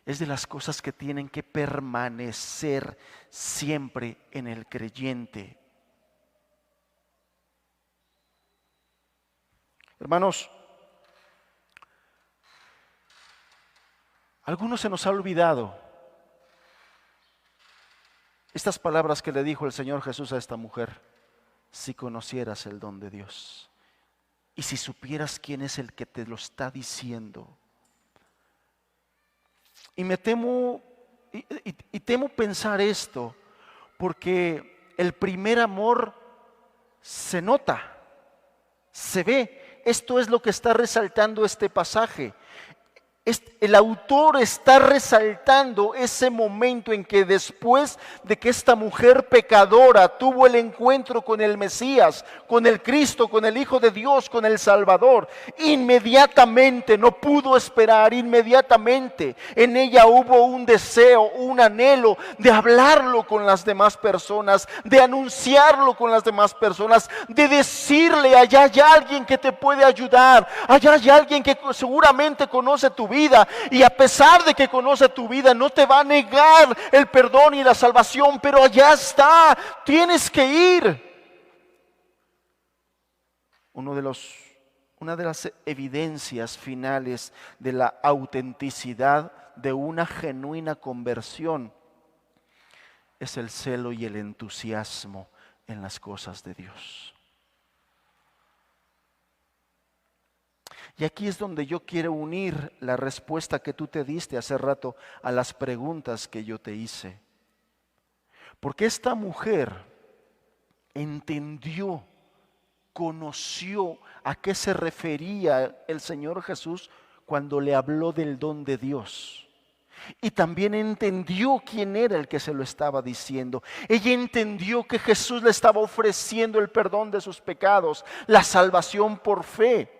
es de las cosas que tienen que permanecer siempre en el creyente. Hermanos, a algunos se nos ha olvidado estas palabras que le dijo el Señor Jesús a esta mujer: si conocieras el don de Dios y si supieras quién es el que te lo está diciendo. Y me temo, temo pensar esto, porque el primer amor se nota, se ve. Esto es lo que está resaltando este pasaje. El autor está resaltando ese momento en que después de que esta mujer pecadora tuvo el encuentro con el Mesías, con el Cristo, con el Hijo de Dios, con el Salvador, inmediatamente, no pudo esperar, inmediatamente en ella hubo un deseo, un anhelo de hablarlo con las demás personas, de anunciarlo con las demás personas, de decirle: allá hay alguien que te puede ayudar, allá hay alguien que seguramente conoce tu vida, y a pesar de que conoce tu vida no te va a negar el perdón y la salvación, pero allá está, tienes que ir. Una de las evidencias finales de la autenticidad de una genuina conversión es el celo y el entusiasmo en las cosas de Dios. Y aquí es donde yo quiero unir la respuesta que tú te diste hace rato a las preguntas que yo te hice. Porque esta mujer entendió, conoció a qué se refería el Señor Jesús cuando le habló del don de Dios. Y también entendió quién era el que se lo estaba diciendo. Ella entendió que Jesús le estaba ofreciendo el perdón de sus pecados, la salvación por fe,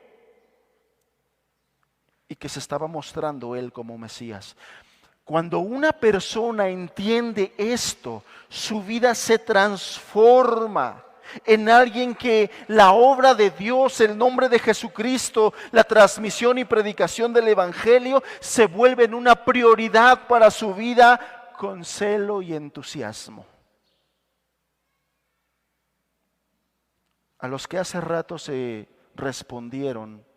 y que se estaba mostrando él como Mesías. Cuando una persona entiende esto, su vida se transforma en alguien que la obra de Dios, el nombre de Jesucristo, la transmisión y predicación del Evangelio se vuelven una prioridad para su vida con celo y entusiasmo. A los que hace rato se respondieron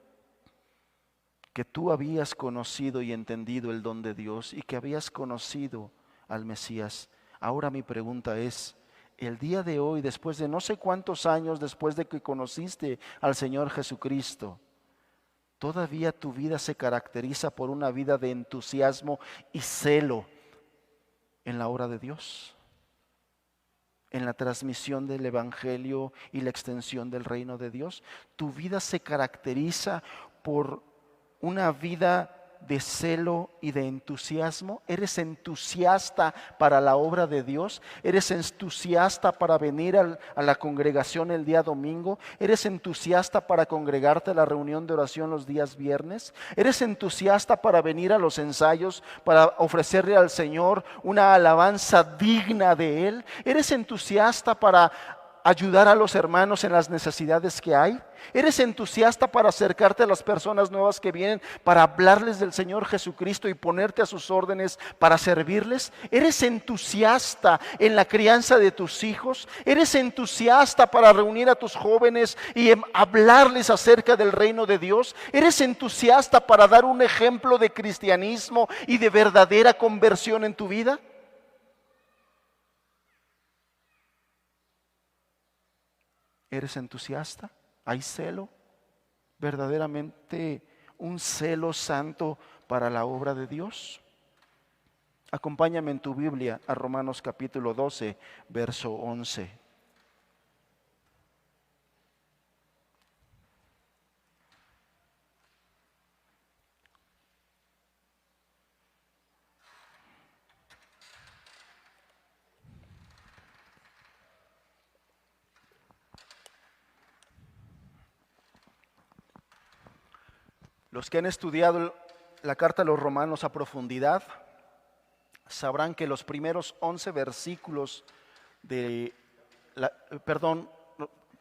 que tú habías conocido y entendido el don de Dios y que habías conocido al Mesías. Ahora mi pregunta es, el día de hoy, después de no sé cuántos años, después de que conociste al Señor Jesucristo, ¿todavía tu vida se caracteriza por una vida de entusiasmo y celo en la obra de Dios? En la transmisión del Evangelio y la extensión del reino de Dios. ¿Tu vida se caracteriza por una vida de celo y de entusiasmo? ¿Eres entusiasta para la obra de Dios? ¿Eres entusiasta para venir a la congregación el día domingo? ¿Eres entusiasta para congregarte a la reunión de oración los días viernes? ¿Eres entusiasta para venir a los ensayos, para ofrecerle al Señor una alabanza digna de Él? ¿Eres entusiasta para ayudar a los hermanos en las necesidades que hay? ¿Eres entusiasta para acercarte a las personas nuevas que vienen, para hablarles del Señor Jesucristo y ponerte a sus órdenes para servirles? ¿Eres entusiasta en la crianza de tus hijos? ¿Eres entusiasta para reunir a tus jóvenes y hablarles acerca del reino de Dios? ¿Eres entusiasta para dar un ejemplo de cristianismo y de verdadera conversión en tu vida? ¿Eres entusiasta? ¿Hay celo? ¿Verdaderamente un celo santo para la obra de Dios? Acompáñame en tu Biblia a Romanos capítulo 12, verso 11. Los que han estudiado la carta a los Romanos a profundidad sabrán que los primeros 11 versículos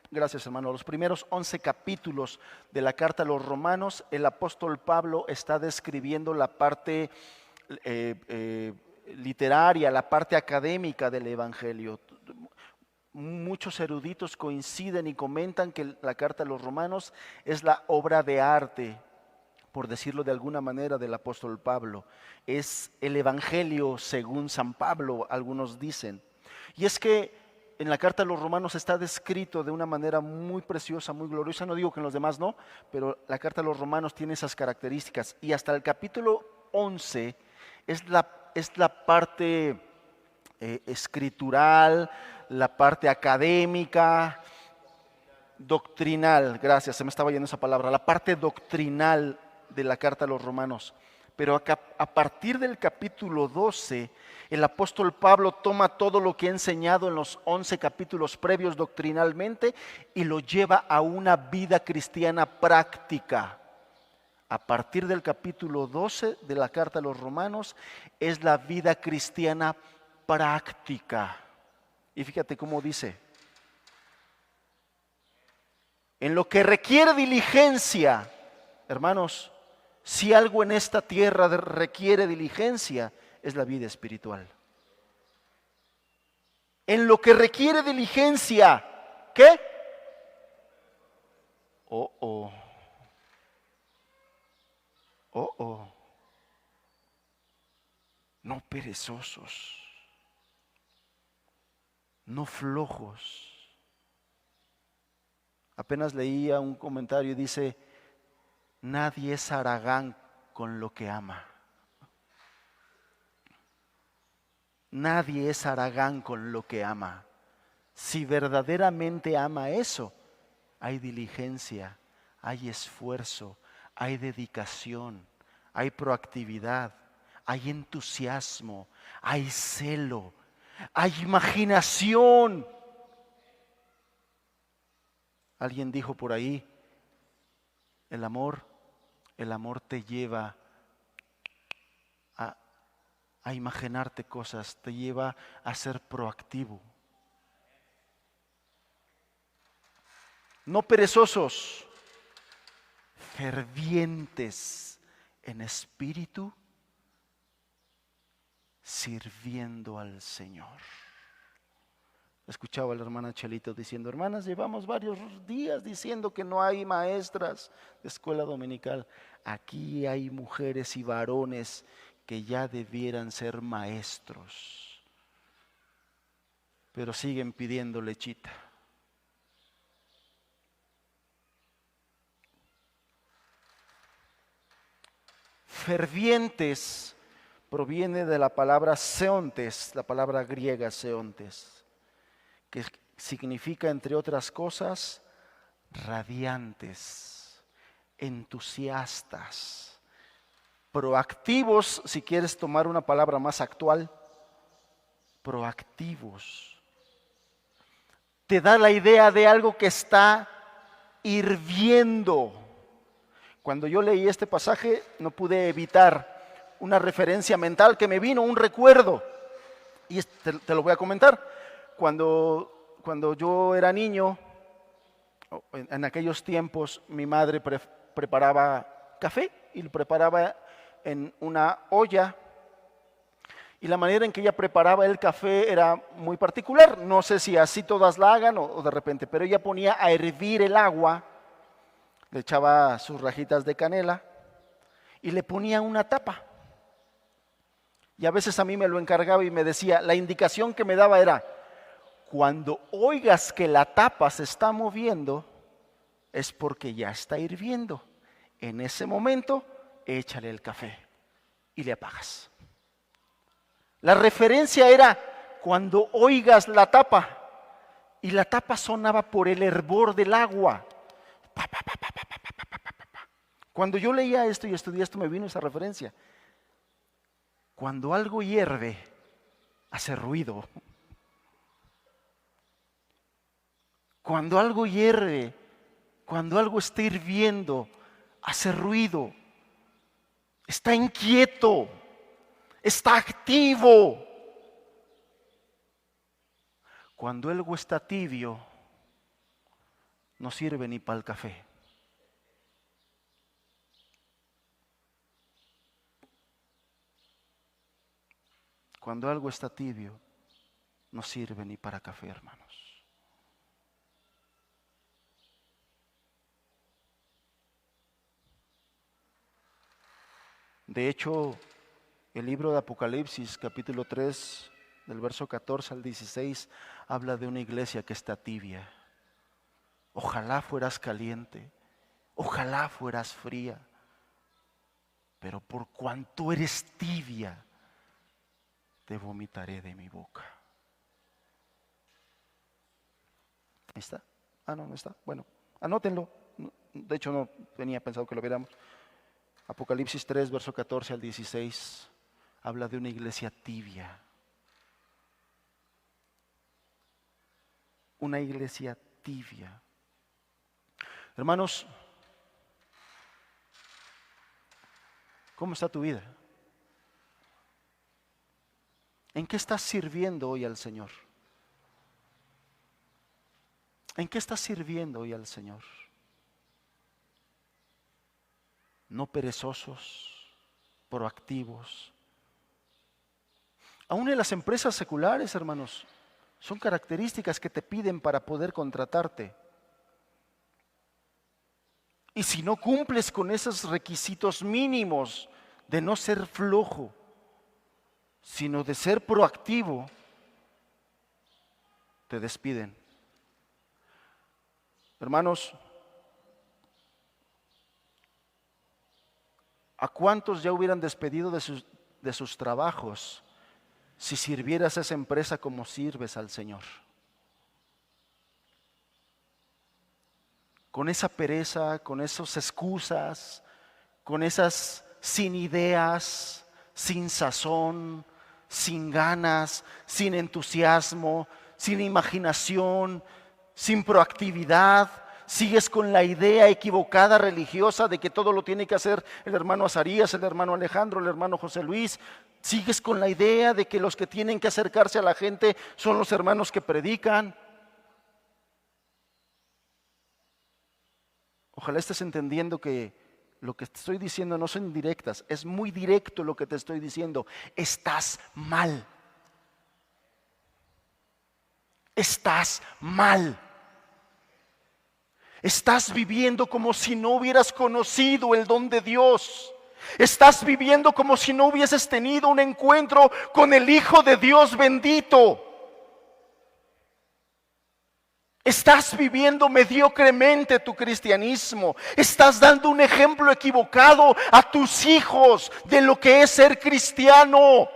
gracias hermano, los primeros 11 capítulos de la carta a los Romanos, el apóstol Pablo está describiendo la parte literaria, la parte académica del Evangelio. Muchos eruditos coinciden y comentan que la carta a los Romanos es la obra de arte, por decirlo de alguna manera, del apóstol Pablo. Es el Evangelio según San Pablo, algunos dicen. Y es que en la carta a los Romanos está descrito de una manera muy preciosa, muy gloriosa. No digo que en los demás no, pero la carta a los Romanos tiene esas características. Y hasta el capítulo 11 es la parte escritural, la parte académica, doctrinal. Gracias, se me estaba yendo esa palabra. La parte doctrinal de la carta a los Romanos. Pero a partir del capítulo 12, el apóstol Pablo toma todo lo que ha enseñado en los 11 capítulos previos doctrinalmente y lo lleva a una vida cristiana práctica. A partir del capítulo 12 de la carta a los Romanos es la vida cristiana práctica. Y fíjate cómo dice: en lo que requiere diligencia, hermanos, si algo en esta tierra requiere diligencia, es la vida espiritual. En lo que requiere diligencia, ¿qué? No perezosos, no flojos. Apenas leía un comentario y dice: nadie es haragán con lo que ama. Nadie es haragán con lo que ama. Si verdaderamente ama eso, hay diligencia, hay esfuerzo, hay dedicación, hay proactividad, hay entusiasmo, hay celo, hay imaginación. Alguien dijo por ahí, el amor te lleva a imaginarte cosas, te lleva a ser proactivo. No perezosos, fervientes en espíritu, sirviendo al Señor. Escuchaba a la hermana Chelito diciendo, hermanas, llevamos varios días diciendo que no hay maestras de escuela dominical. Aquí hay mujeres y varones que ya debieran ser maestros, pero siguen pidiendo lechita. Fervientes proviene de la palabra seontes, la palabra griega seontes, que significa, entre otras cosas, radiantes, entusiastas, proactivos, si quieres tomar una palabra más actual, proactivos. Te da la idea de algo que está hirviendo. Cuando yo leí este pasaje no pude evitar una referencia mental que me vino, un recuerdo, y te lo voy a comentar. Cuando yo era niño, en aquellos tiempos, mi madre preparaba café y lo preparaba en una olla. Y la manera en que ella preparaba el café era muy particular. No sé si así todas la hagan o de repente, pero ella ponía a hervir el agua, le echaba sus rajitas de canela y le ponía una tapa. Y a veces a mí me lo encargaba y me decía, la indicación que me daba era, cuando oigas que la tapa se está moviendo, es porque ya está hirviendo. En ese momento, échale el café y le apagas. La referencia era cuando oigas la tapa, y la tapa sonaba por el hervor del agua. Cuando yo leía esto y estudié esto, me vino esa referencia. Cuando algo hierve, hace ruido. Cuando algo hierve, cuando algo está hirviendo, hace ruido. Está inquieto, está activo. Cuando algo está tibio, no sirve ni para el café. Cuando algo está tibio, no sirve ni para café, hermanos. De hecho, el libro de Apocalipsis, capítulo 3, del verso 14 al 16, habla de una iglesia que está tibia. Ojalá fueras caliente, ojalá fueras fría, pero por cuanto eres tibia, te vomitaré de mi boca. ¿Está? No está. Bueno, anótenlo. De hecho, no tenía pensado que lo viéramos. Apocalipsis 3, verso 14 al 16, habla de una iglesia tibia. Una iglesia tibia. Hermanos, ¿cómo está tu vida? ¿En qué estás sirviendo hoy al Señor? ¿En qué estás sirviendo hoy al Señor? No perezosos, proactivos. Aún en las empresas seculares, hermanos, son características que te piden para poder contratarte. Y si no cumples con esos requisitos mínimos de no ser flojo, sino de ser proactivo, te despiden. Hermanos, ¿a cuántos ya hubieran despedido de sus trabajos si sirvieras a esa empresa como sirves al Señor? Con esa pereza, con esas excusas, con esas sin ideas, sin sazón, sin ganas, sin entusiasmo, sin imaginación, sin proactividad. Sigues con la idea equivocada religiosa de que todo lo tiene que hacer el hermano Azarías, el hermano Alejandro, el hermano José Luis. Sigues con la idea de que los que tienen que acercarse a la gente son los hermanos que predican. Ojalá estés entendiendo que lo que te estoy diciendo no son indirectas, es muy directo lo que te estoy diciendo. Estás mal. Estás mal. Estás viviendo como si no hubieras conocido el don de Dios. Estás viviendo como si no hubieses tenido un encuentro con el Hijo de Dios bendito. Estás viviendo mediocremente tu cristianismo. Estás dando un ejemplo equivocado a tus hijos de lo que es ser cristiano.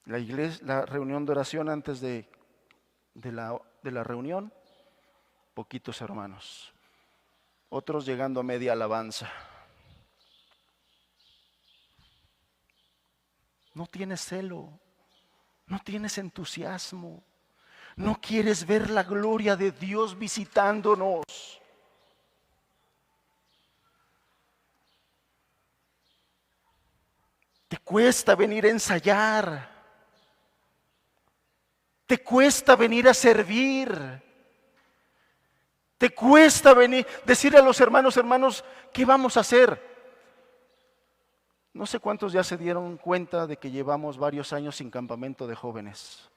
La iglesia, la reunión de oración antes de la reunión, poquitos hermanos, otros llegando a media alabanza. No tienes celo, no tienes entusiasmo, no quieres ver la gloria de Dios visitándonos. Te cuesta venir a ensayar. Te cuesta venir a servir. Te cuesta venir, decirle a los hermanos, hermanos, ¿qué vamos a hacer? No sé cuántos ya se dieron cuenta de que llevamos varios años sin campamento de jóvenes.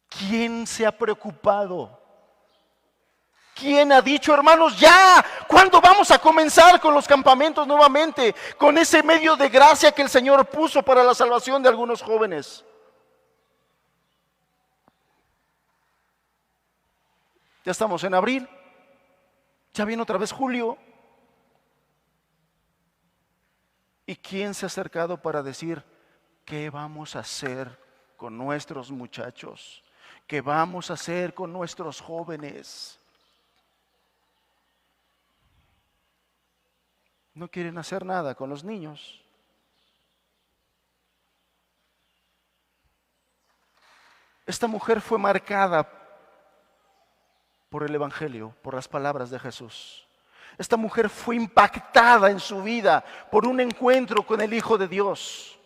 ¿Quién se ha preocupado? ¿Quién ha dicho, hermanos, ya? ¿Cuándo vamos a comenzar con los campamentos nuevamente? Con ese medio de gracia que el Señor puso para la salvación de algunos jóvenes. Ya estamos en abril, ya viene otra vez julio. ¿Y quién se ha acercado para decir qué vamos a hacer con nuestros muchachos? ¿Qué vamos a hacer con nuestros jóvenes? No quieren hacer nada con los niños. Esta mujer fue marcada por el Evangelio, por las palabras de Jesús. Esta mujer fue impactada en su vida por un encuentro con el Hijo de Dios.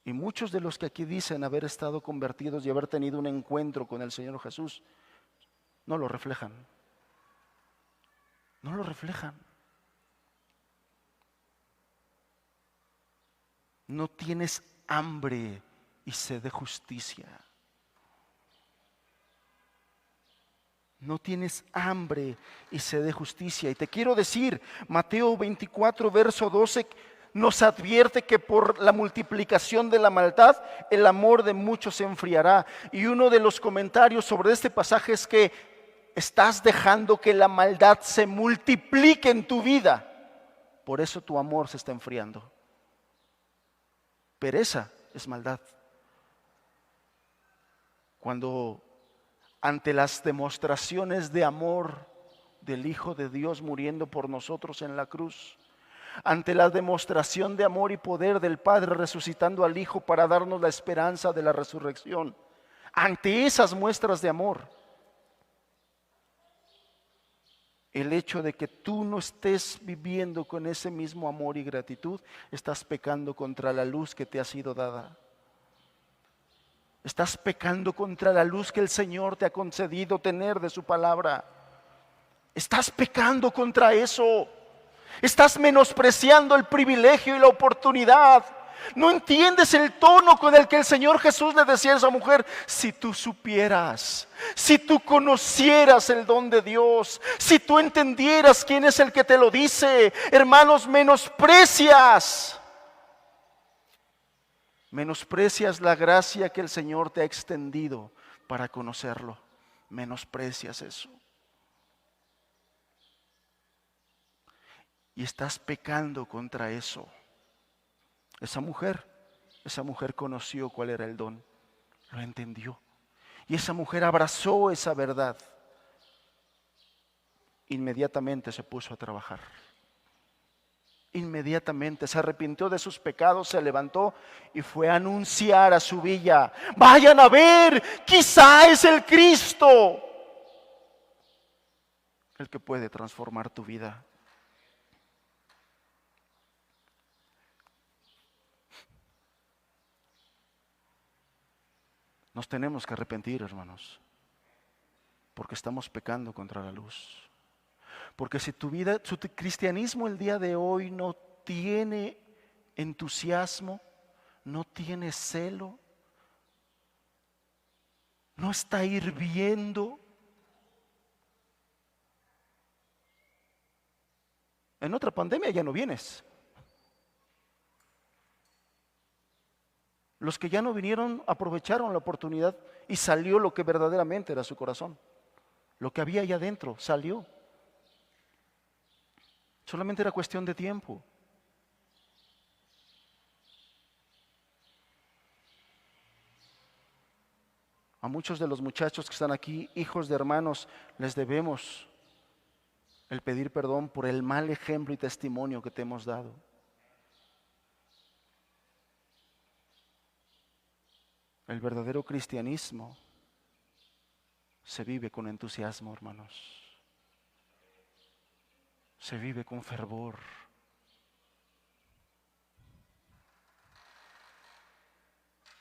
Y muchos de los que aquí dicen haber estado convertidos y haber tenido un encuentro con el Señor Jesús, no lo reflejan. No lo reflejan. No tienes hambre y sed de justicia. No tienes hambre y sed de justicia. Y te quiero decir, Mateo 24, verso 12, nos advierte que por la multiplicación de la maldad, el amor de muchos se enfriará. Y uno de los comentarios sobre este pasaje es que estás dejando que la maldad se multiplique en tu vida. Por eso tu amor se está enfriando. Pereza es maldad. Cuando ante las demostraciones de amor del Hijo de Dios muriendo por nosotros en la cruz, ante la demostración de amor y poder del Padre resucitando al Hijo para darnos la esperanza de la resurrección, ante esas muestras de amor, el hecho de que tú no estés viviendo con ese mismo amor y gratitud, estás pecando contra la luz que te ha sido dada. Estás pecando contra la luz que el Señor te ha concedido tener de su palabra. Estás pecando contra eso. Estás menospreciando el privilegio y la oportunidad. No entiendes el tono con el que el Señor Jesús le decía a esa mujer: si tú supieras, si tú conocieras el don de Dios, si tú entendieras quién es el que te lo dice. Hermanos, menosprecias la gracia que el Señor te ha extendido para conocerlo. Menosprecias eso. Y estás pecando contra eso. Esa mujer conoció cuál era el don, lo entendió. Y esa mujer abrazó esa verdad. Inmediatamente se puso a trabajar. Inmediatamente se arrepintió de sus pecados, se levantó y fue a anunciar a su villa: vayan a ver, quizá es el Cristo el que puede transformar tu vida. Nos tenemos que arrepentir, hermanos, porque estamos pecando contra la luz. Porque si tu vida, tu cristianismo el día de hoy no tiene entusiasmo, no tiene celo, no está hirviendo, en otra pandemia ya no vienes. Los que ya no vinieron aprovecharon la oportunidad y salió lo que verdaderamente era su corazón. Lo que había allá adentro salió. Solamente era cuestión de tiempo. A muchos de los muchachos que están aquí, hijos de hermanos, les debemos el pedir perdón por el mal ejemplo y testimonio que te hemos dado. El verdadero cristianismo se vive con entusiasmo, hermanos. Se vive con fervor.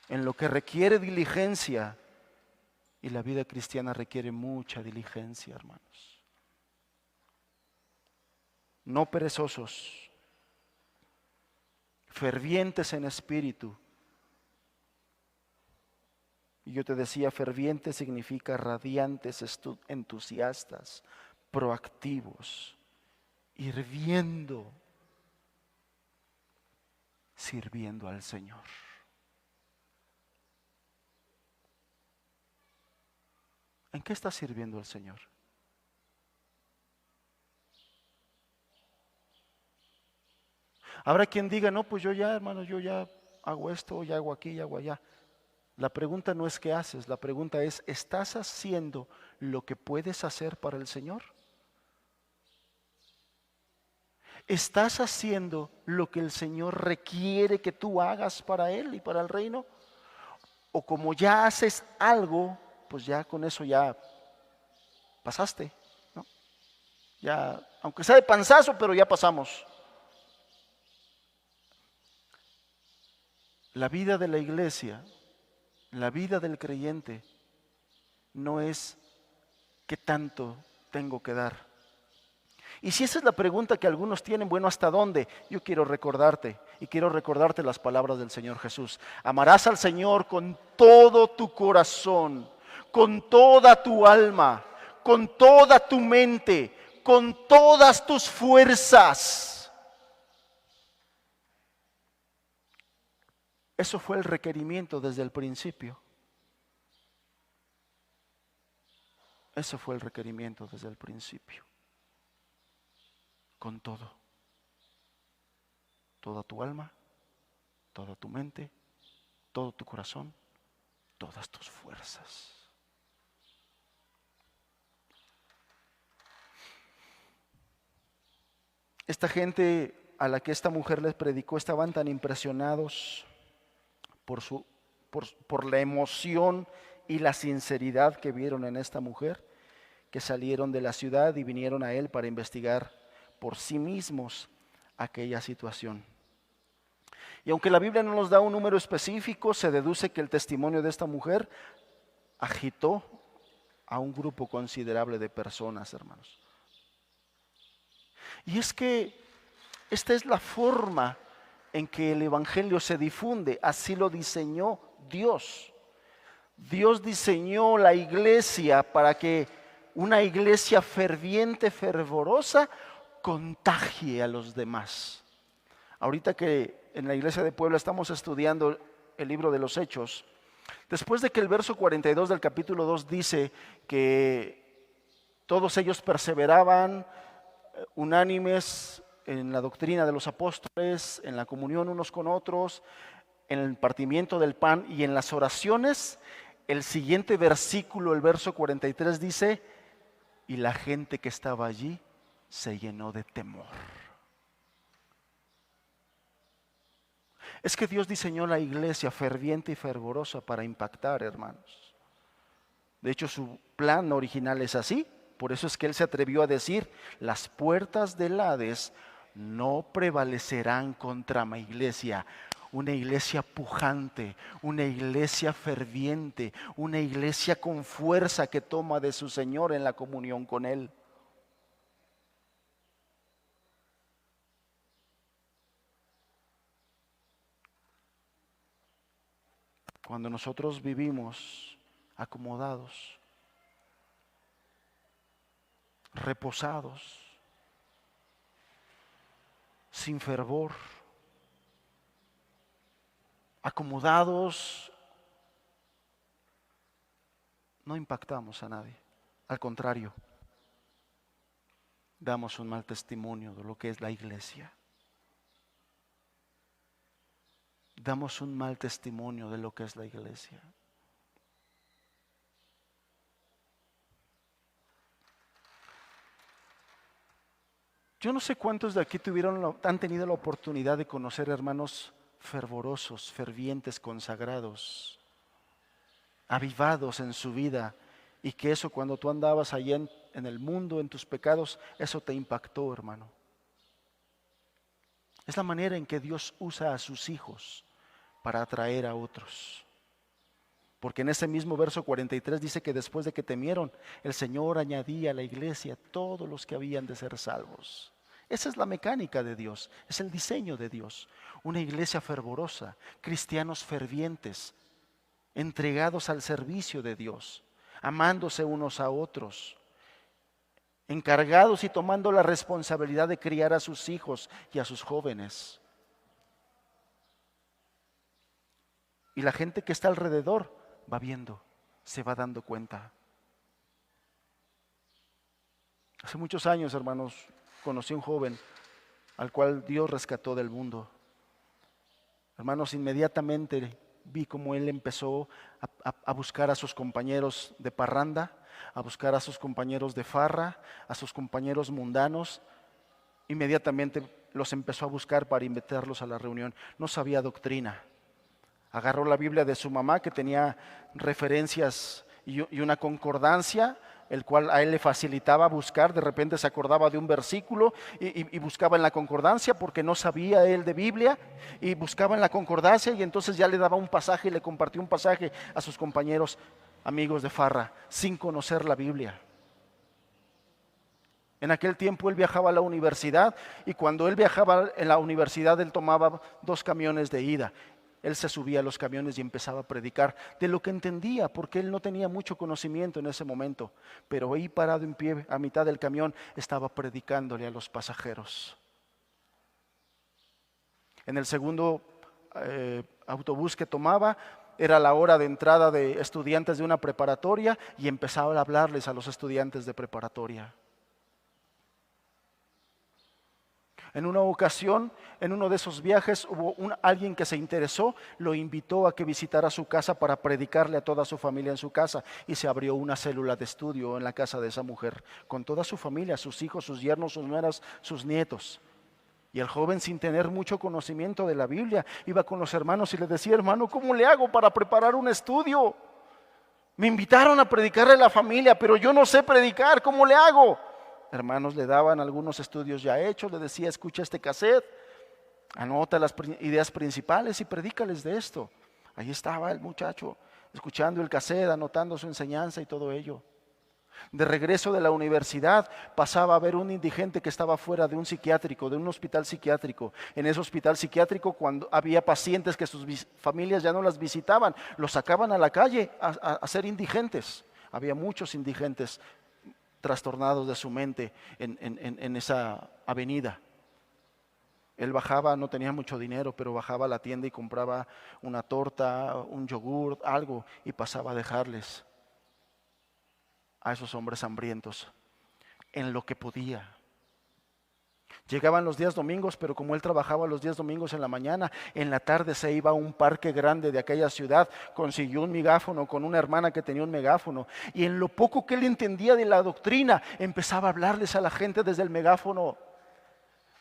En lo que requiere diligencia, y la vida cristiana requiere mucha diligencia, hermanos. No perezosos, fervientes en espíritu. Y yo te decía, ferviente significa radiantes, entusiastas, proactivos, hirviendo, sirviendo al Señor. ¿En qué estás sirviendo al Señor? Habrá quien diga: no, pues yo ya, hermano, yo ya hago esto, ya hago aquí, ya hago allá. La pregunta no es qué haces, la pregunta es: ¿estás haciendo lo que puedes hacer para el Señor? ¿Estás haciendo lo que el Señor requiere que tú hagas para Él y para el reino? ¿O como ya haces algo, pues ya con eso ya pasaste, ¿no? Ya, aunque sea de panzazo, pero ya pasamos. La vida de la iglesia, la vida del creyente, no es qué tanto tengo que dar. Y si esa es la pregunta que algunos tienen, bueno, ¿hasta dónde? Yo quiero recordarte, y quiero recordarte las palabras del Señor Jesús. Amarás al Señor con todo tu corazón, con toda tu alma, con toda tu mente, con todas tus fuerzas. Eso fue el requerimiento desde el principio. Ese fue el requerimiento desde el principio. Con todo. Toda tu alma, toda tu mente, todo tu corazón, todas tus fuerzas. Esta gente a la que esta mujer les predicó estaban tan impresionados por la emoción y la sinceridad que vieron en esta mujer, que salieron de la ciudad y vinieron a él para investigar por sí mismos aquella situación. Y aunque la Biblia no nos da un número específico, se deduce que el testimonio de esta mujer agitó a un grupo considerable de personas, hermanos. Y es que esta es la forma en que el evangelio se difunde, así lo diseñó Dios. Dios diseñó la iglesia para que una iglesia ferviente, fervorosa, contagie a los demás. Ahorita que en la iglesia de Puebla estamos estudiando el libro de los Hechos, después de que el verso 42 del capítulo 2 dice que todos ellos perseveraban unánimes en la doctrina de los apóstoles, en la comunión unos con otros, en el partimiento del pan y en las oraciones, El siguiente versículo, el verso 43 dice, y la gente que estaba allí se llenó de temor. Es que Dios diseñó la iglesia ferviente y fervorosa para impactar, hermanos. De hecho, su plan original es así. Por eso es que Él se atrevió a decir, las puertas del Hades no prevalecerán contra mi iglesia. Una iglesia pujante, una iglesia ferviente, una iglesia con fuerza que toma de su Señor en la comunión con Él. Cuando nosotros vivimos acomodados, reposados, sin fervor, acomodados, no impactamos a nadie. Al contrario, damos un mal testimonio de lo que es la iglesia. Damos un mal testimonio de lo que es la iglesia. Yo no sé cuántos de aquí han tenido la oportunidad de conocer hermanos fervorosos, fervientes, consagrados, avivados en su vida, y que eso cuando tú andabas allá en el mundo, en tus pecados, eso te impactó, hermano. Es la manera en que Dios usa a sus hijos para atraer a otros. Porque en ese mismo verso 43 dice que después de que temieron, el Señor añadía a la iglesia todos los que habían de ser salvos. Esa es la mecánica de Dios, es el diseño de Dios. Una iglesia fervorosa, cristianos fervientes, entregados al servicio de Dios, amándose unos a otros, encargados y tomando la responsabilidad de criar a sus hijos y a sus jóvenes. Y la gente que está alrededor va viendo, se va dando cuenta. Hace muchos años, hermanos, conocí a un joven al cual Dios rescató del mundo. Hermanos, inmediatamente vi cómo él empezó a buscar a sus compañeros de parranda, a buscar a sus compañeros de farra, a sus compañeros mundanos. Inmediatamente los empezó a buscar para invitarlos a la reunión. No sabía doctrina. Agarró la Biblia de su mamá, que tenía referencias y una concordancia, el cual a él le facilitaba buscar. De repente se acordaba de un versículo y buscaba en la concordancia porque no sabía él de Biblia, y buscaba en la concordancia, y entonces ya le daba un pasaje y le compartió un pasaje a sus compañeros amigos de farra sin conocer la Biblia. En aquel tiempo él viajaba a la universidad, y cuando él viajaba en la universidad él tomaba 2 camiones de ida. Él se subía a los camiones y empezaba a predicar de lo que entendía, porque él no tenía mucho conocimiento en ese momento. Pero ahí parado en pie a mitad del camión estaba predicándole a los pasajeros. En el segundo autobús que tomaba, era la hora de entrada de estudiantes de una preparatoria, y empezaba a hablarles a los estudiantes de preparatoria. En una ocasión, en uno de esos viajes, hubo alguien que se interesó, lo invitó a que visitara su casa para predicarle a toda su familia en su casa, y se abrió una célula de estudio en la casa de esa mujer, con toda su familia, sus hijos, sus yernos, sus nueras, sus nietos. Y el joven, sin tener mucho conocimiento de la Biblia, iba con los hermanos y le decía: hermano, ¿cómo le hago para preparar un estudio? Me invitaron a predicarle a la familia, pero yo no sé predicar, ¿cómo le hago? Hermanos le daban algunos estudios ya hechos, le decía: escucha este cassette, anota las ideas principales y predícales de esto. Ahí estaba el muchacho, escuchando el cassette, anotando su enseñanza y todo ello. De regreso de la universidad, pasaba a ver un indigente que estaba fuera de un psiquiátrico, de un hospital psiquiátrico. En ese hospital psiquiátrico, cuando había pacientes que sus familias ya no las visitaban, los sacaban a la calle a ser indigentes. Había muchos indigentes trastornados de su mente en esa avenida. Él bajaba, no tenía mucho dinero, pero bajaba a la tienda y compraba una torta, un yogur, algo, y pasaba a dejarles a esos hombres hambrientos en lo que podía. Llegaban los días domingos, pero como él trabajaba los días domingos en la mañana, en la tarde se iba a un parque grande de aquella ciudad, consiguió un megáfono con una hermana que tenía un megáfono, y en lo poco que él entendía de la doctrina, empezaba a hablarles a la gente desde el megáfono.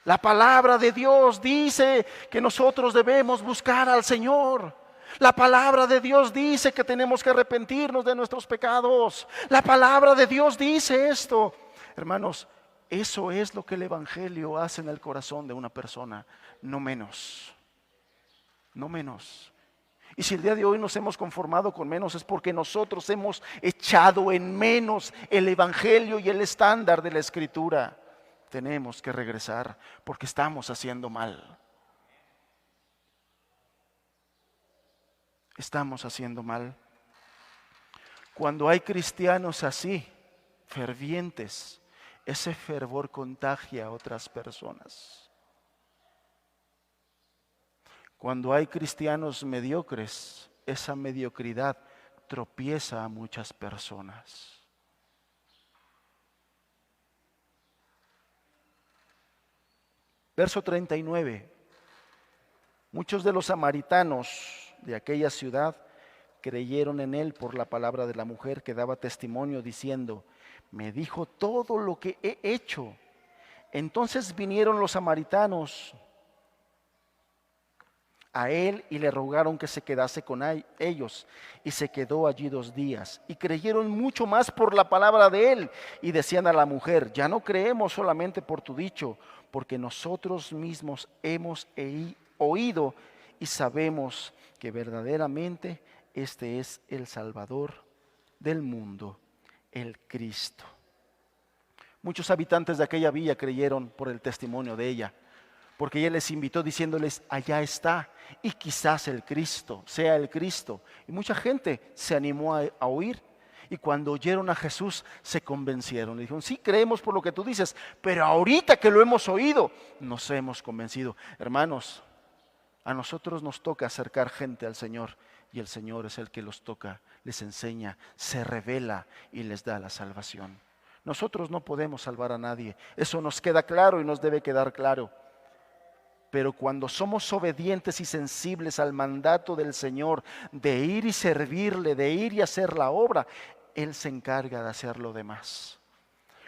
La palabra de Dios dice que nosotros debemos buscar al Señor. La palabra de Dios dice que tenemos que arrepentirnos de nuestros pecados. La palabra de Dios dice esto. Hermanos, eso es lo que el Evangelio hace en el corazón de una persona, no menos, no menos. Y si el día de hoy nos hemos conformado con menos, es porque nosotros hemos echado en menos el Evangelio y el estándar de la Escritura. Tenemos que regresar porque estamos haciendo mal. Estamos haciendo mal. Cuando hay cristianos así, fervientes, ese fervor contagia a otras personas. Cuando hay cristianos mediocres, esa mediocridad tropieza a muchas personas. Verso 39. Muchos de los samaritanos de aquella ciudad creyeron en él por la palabra de la mujer que daba testimonio diciendo: me dijo todo lo que he hecho. Entonces vinieron los samaritanos a él y le rogaron que se quedase con ellos, y se quedó allí 2 días. Y creyeron mucho más por la palabra de él, y decían a la mujer: ya no creemos solamente por tu dicho, porque nosotros mismos hemos oído y sabemos que verdaderamente este es el Salvador del mundo, el Cristo. Muchos habitantes de aquella villa creyeron por el testimonio de ella, porque ella les invitó diciéndoles: allá está, y quizás el Cristo, sea el Cristo. Y mucha gente se animó a oír, y cuando oyeron a Jesús se convencieron. Le dijeron: sí, creemos por lo que tú dices, pero ahorita que lo hemos oído, nos hemos convencido. Hermanos, a nosotros nos toca acercar gente al Señor, y el Señor es el que los toca, les enseña, se revela y les da la salvación. Nosotros no podemos salvar a nadie, eso nos queda claro y nos debe quedar claro. Pero cuando somos obedientes y sensibles al mandato del Señor de ir y servirle, de ir y hacer la obra, Él se encarga de hacer lo demás.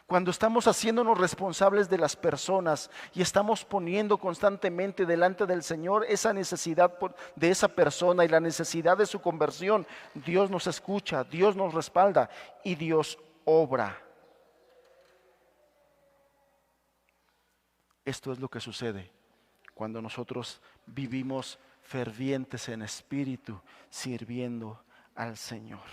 Cuando estamos haciéndonos responsables de las personas y estamos poniendo constantemente delante del Señor esa necesidad de esa persona y la necesidad de su conversión, Dios nos escucha, Dios nos respalda y Dios obra. Esto es lo que sucede cuando nosotros vivimos fervientes en espíritu, sirviendo al Señor.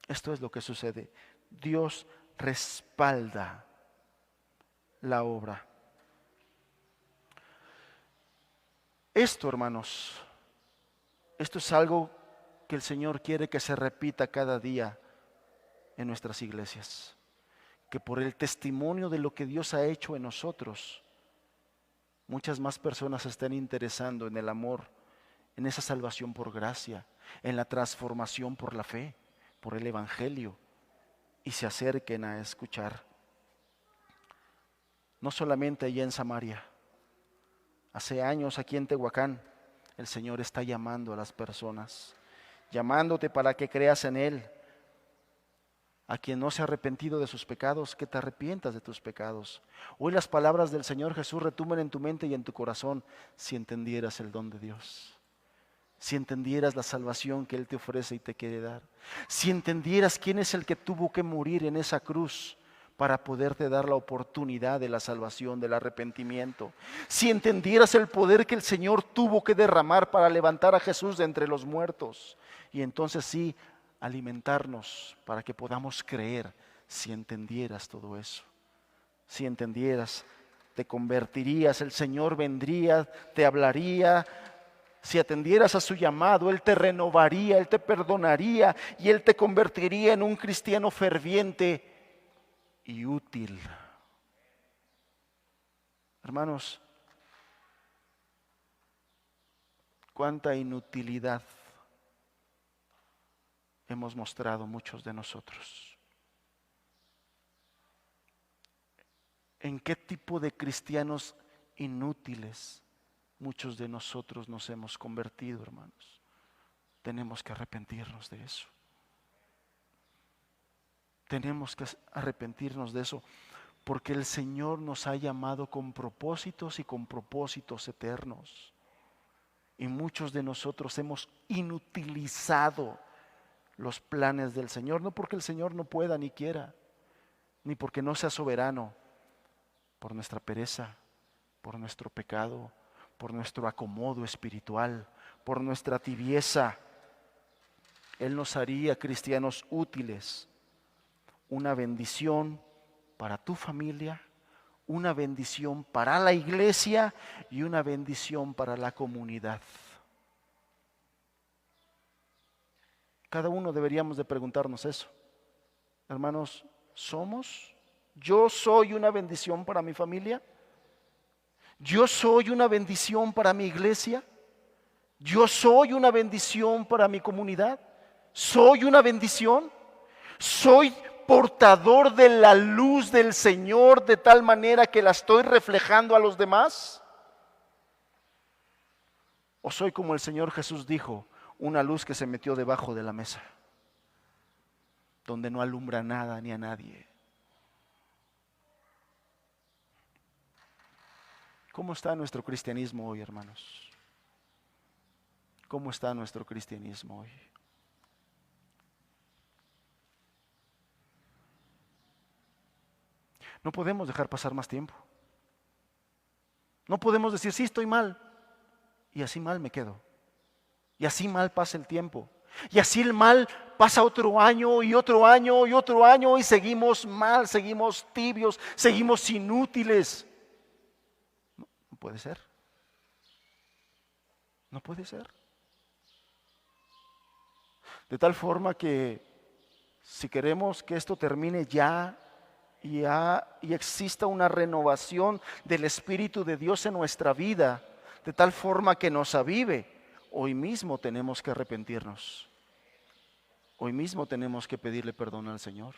Esto es lo que sucede. Dios respalda la obra. Esto, hermanos, esto es algo que el Señor quiere que se repita cada día en nuestras iglesias. Que por el testimonio de lo que Dios ha hecho en nosotros, muchas más personas se estén interesando en el amor, en esa salvación por gracia, en la transformación por la fe, por el Evangelio, y se acerquen a escuchar. No solamente allá en Samaria, hace años aquí en Tehuacán, el Señor está llamando a las personas, llamándote para que creas en Él. A quien no se ha arrepentido de sus pecados, que te arrepientas de tus pecados. Hoy las palabras del Señor Jesús retumben en tu mente y en tu corazón si entendieras el don de Dios. Si entendieras la salvación que Él te ofrece y te quiere dar. Si entendieras quién es el que tuvo que morir en esa cruz para poderte dar la oportunidad de la salvación, del arrepentimiento. Si entendieras el poder que el Señor tuvo que derramar para levantar a Jesús de entre los muertos. Y entonces sí, alimentarnos para que podamos creer. Si entendieras todo eso, si entendieras, te convertirías, el Señor vendría, te hablaría. Si atendieras a su llamado, Él te renovaría, Él te perdonaría y Él te convertiría en un cristiano ferviente y útil. Hermanos, cuánta inutilidad hemos mostrado muchos de nosotros. ¿En qué tipo de cristianos inútiles muchos de nosotros nos hemos convertido, hermanos? Tenemos que arrepentirnos de eso. Tenemos que arrepentirnos de eso, porque el Señor nos ha llamado con propósitos y con propósitos eternos. Y muchos de nosotros hemos inutilizado los planes del Señor, no porque el Señor no pueda ni quiera, ni porque no sea soberano, por nuestra pereza, por nuestro pecado, por nuestro acomodo espiritual, por nuestra tibieza. Él nos haría cristianos útiles, una bendición para tu familia, una bendición para la iglesia y una bendición para la comunidad. Cada uno deberíamos de preguntarnos eso. Hermanos, ¿yo soy una bendición para mi familia? ¿Yo soy una bendición para mi iglesia? ¿Yo soy una bendición para mi comunidad? ¿Soy una bendición? ¿Soy portador de la luz del Señor de tal manera que la estoy reflejando a los demás? ¿O soy como el Señor Jesús dijo, una luz que se metió debajo de la mesa, donde no alumbra nada ni a nadie? ¿Cómo está nuestro cristianismo hoy, hermanos? ¿Cómo está nuestro cristianismo hoy? No podemos dejar pasar más tiempo. No podemos decir, sí, estoy mal, y así mal me quedo. Y así mal pasa el tiempo. Y así el mal pasa otro año y otro año y otro año y seguimos mal, seguimos tibios, seguimos inútiles. No puede ser. No puede ser. De tal forma que si queremos que esto termine ya y exista una renovación del Espíritu de Dios en nuestra vida, de tal forma que nos avive, hoy mismo tenemos que arrepentirnos. Hoy mismo tenemos que pedirle perdón al Señor.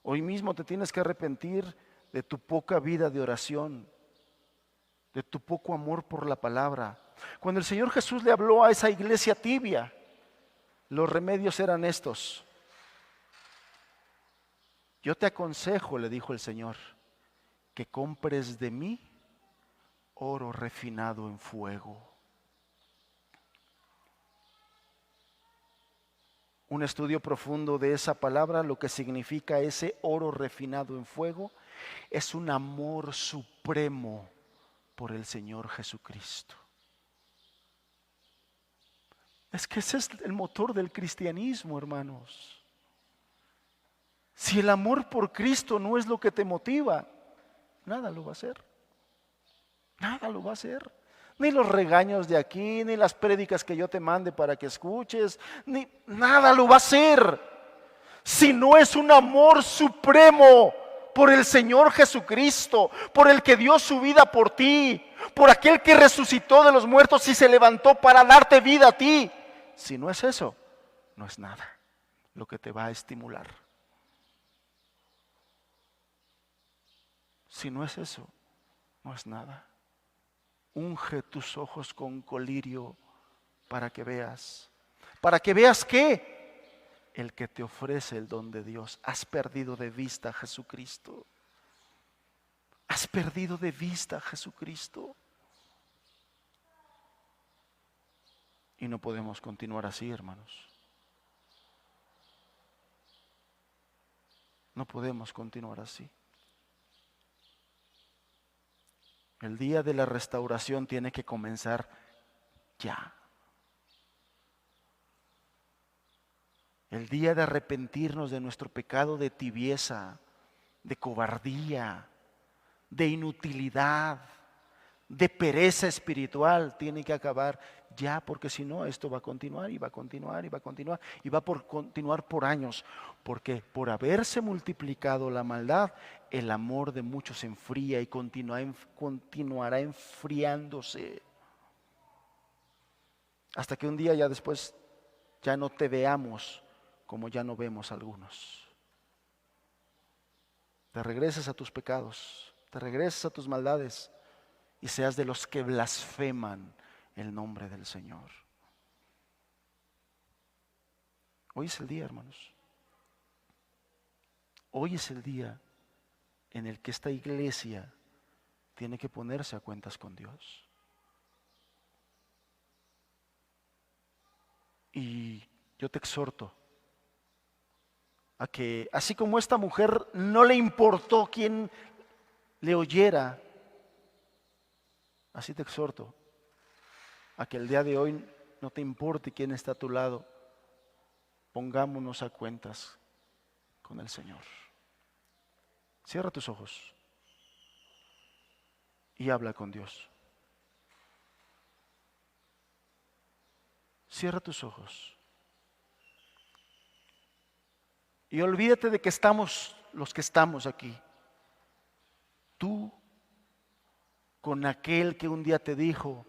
Hoy mismo te tienes que arrepentir de tu poca vida de oración, de tu poco amor por la palabra. Cuando el Señor Jesús le habló a esa iglesia tibia, los remedios eran estos. Yo te aconsejo, le dijo el Señor, que compres de mí oro refinado en fuego. Un estudio profundo de esa palabra, lo que significa ese oro refinado en fuego, es un amor supremo por el Señor Jesucristo. Es que ese es el motor del cristianismo, hermanos. Si el amor por Cristo no es lo que te motiva, nada lo va a hacer. Nada lo va a hacer. Ni los regaños de aquí, ni las prédicas que yo te mande para que escuches, ni nada lo va a hacer. Si no es un amor supremo por el Señor Jesucristo, por el que dio su vida por ti, por aquel que resucitó de los muertos y se levantó para darte vida a ti. Si no es eso, no es nada lo que te va a estimular. Si no es eso, no es nada. Unge tus ojos con colirio para que veas. ¿Para que veas qué? El que te ofrece el don de Dios. Has perdido de vista a Jesucristo. Has perdido de vista a Jesucristo. Y no podemos continuar así, hermanos. No podemos continuar así. El día de la restauración tiene que comenzar ya. El día de arrepentirnos de nuestro pecado de tibieza, de cobardía, de inutilidad, de pereza espiritual, tiene que acabar ya, porque si no, esto va a continuar y va a continuar y va a continuar y va a continuar por años, porque por haberse multiplicado la maldad, el amor de muchos se enfría y continuará enfriándose, hasta que un día ya después ya no te veamos como ya no vemos a algunos. te regreses a tus pecados, te regreses a tus maldades y seas de los que blasfeman el nombre del Señor. Hoy es el día, hermanos. Hoy es el día en el que esta iglesia tiene que ponerse a cuentas con Dios. Y yo te exhorto a que, así como esta mujer no le importó quién le oyera, así te exhorto a que el día de hoy no te importe quién está a tu lado. Pongámonos a cuentas con el Señor. Cierra tus ojos y habla con Dios. Cierra tus ojos y olvídate de que estamos los que estamos aquí. Tú con aquel que un día te dijo: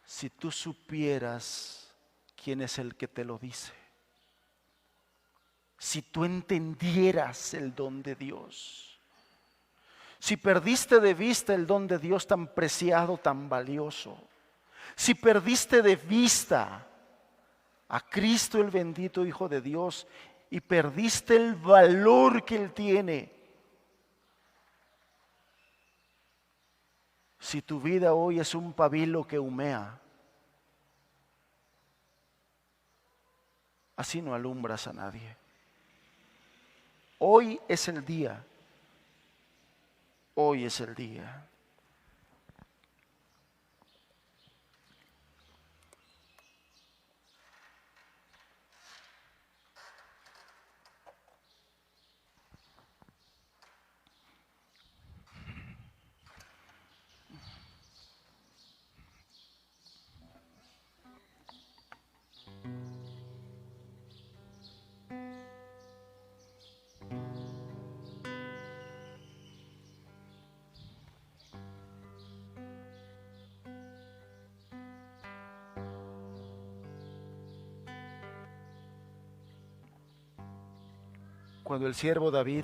si tú supieras quién es el que te lo dice, si tú entendieras el don de Dios, si perdiste de vista el don de Dios tan preciado, tan valioso, si perdiste de vista a Cristo el bendito Hijo de Dios y perdiste el valor que Él tiene, si tu vida hoy es un pabilo que humea, así no alumbras a nadie. Hoy es el día. Hoy es el día. Cuando el siervo David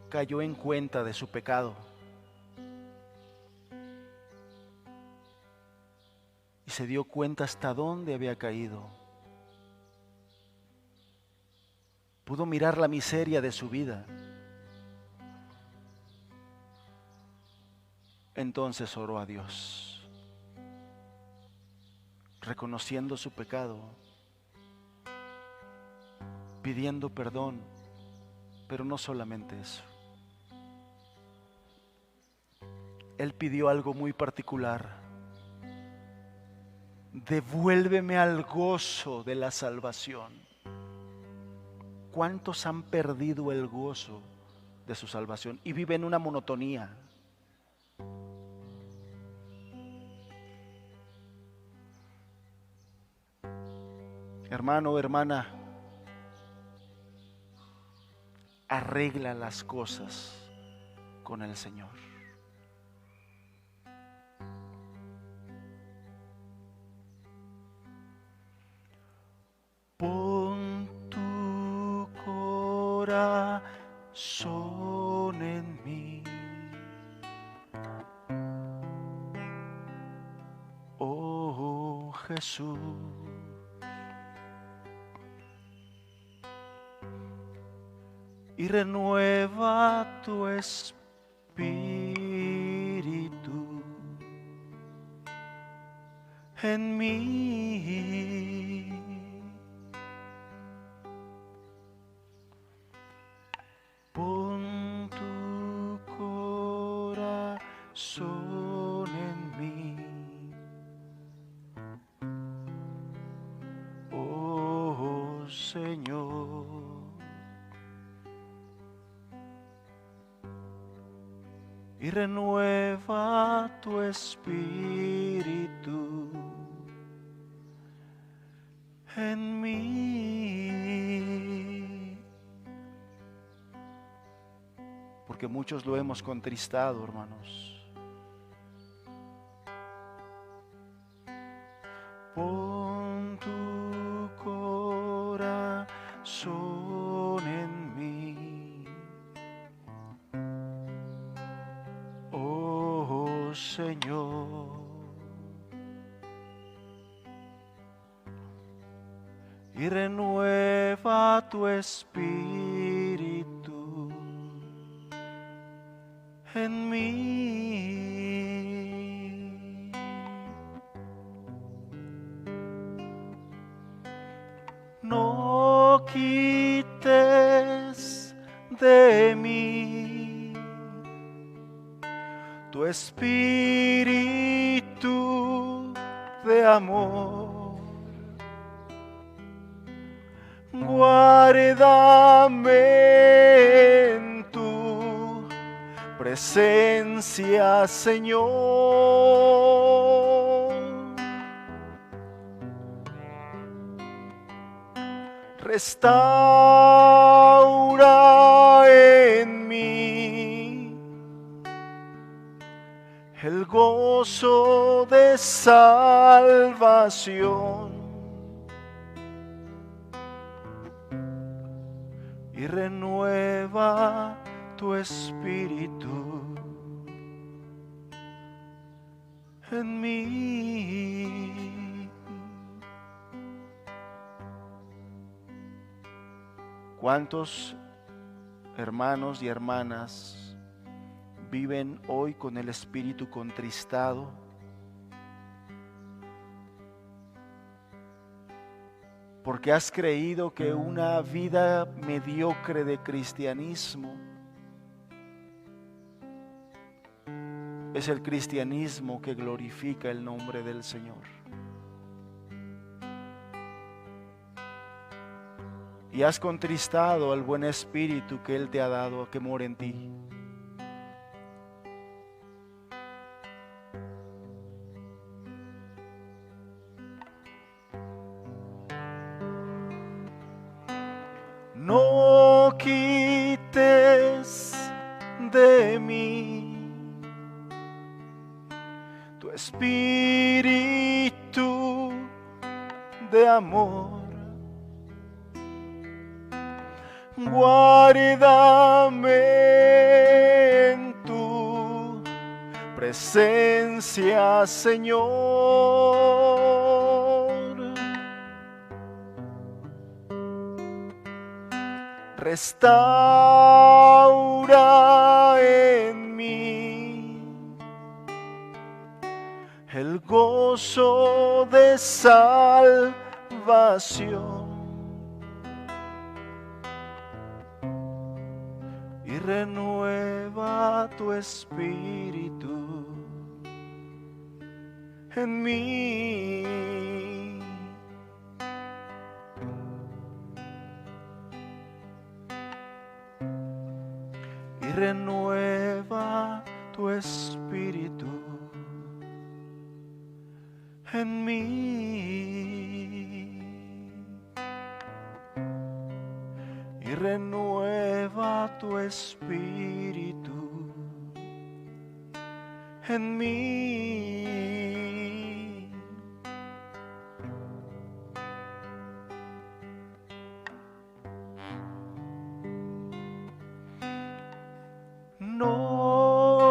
cayó en cuenta de su pecado y se dio cuenta hasta dónde había caído, pudo mirar la miseria de su vida. Entonces oró a Dios, reconociendo su pecado, pidiendo perdón, pero no solamente eso. Él pidió algo muy particular: devuélveme al gozo de la salvación. ¿Cuántos han perdido el gozo de su salvación y viven una monotonía? Hermano, hermana, arregla las cosas con el Señor. Pon tu corazón en mí, oh Jesús. Y renueva tu espíritu en mí. Pon tu corazón en mí, oh Señor. Y renueva tu espíritu en mí. Porque muchos lo hemos contristado, hermanos. Pon tu corazón son en mí. Oh Señor, y renueva tu espíritu en mí. No quites de mí tu espíritu de amor. Guárdame en tu presencia, Señor. Restaura en mí el gozo de salvación y renueva tu espíritu en mí. ¿Cuántos hermanos y hermanas viven hoy con el espíritu contristado? Porque has creído que una vida mediocre de cristianismo es el cristianismo que glorifica el nombre del Señor. Y has contristado al buen espíritu que Él te ha dado a que mora en ti. No quites de mí tu espíritu de amor. Guárdame en tu presencia, Señor. Restaura en mí el gozo de salvación y renueva tu espíritu en mí. Y renueva tu espíritu en mí. Y renueva tu espíritu en mí. No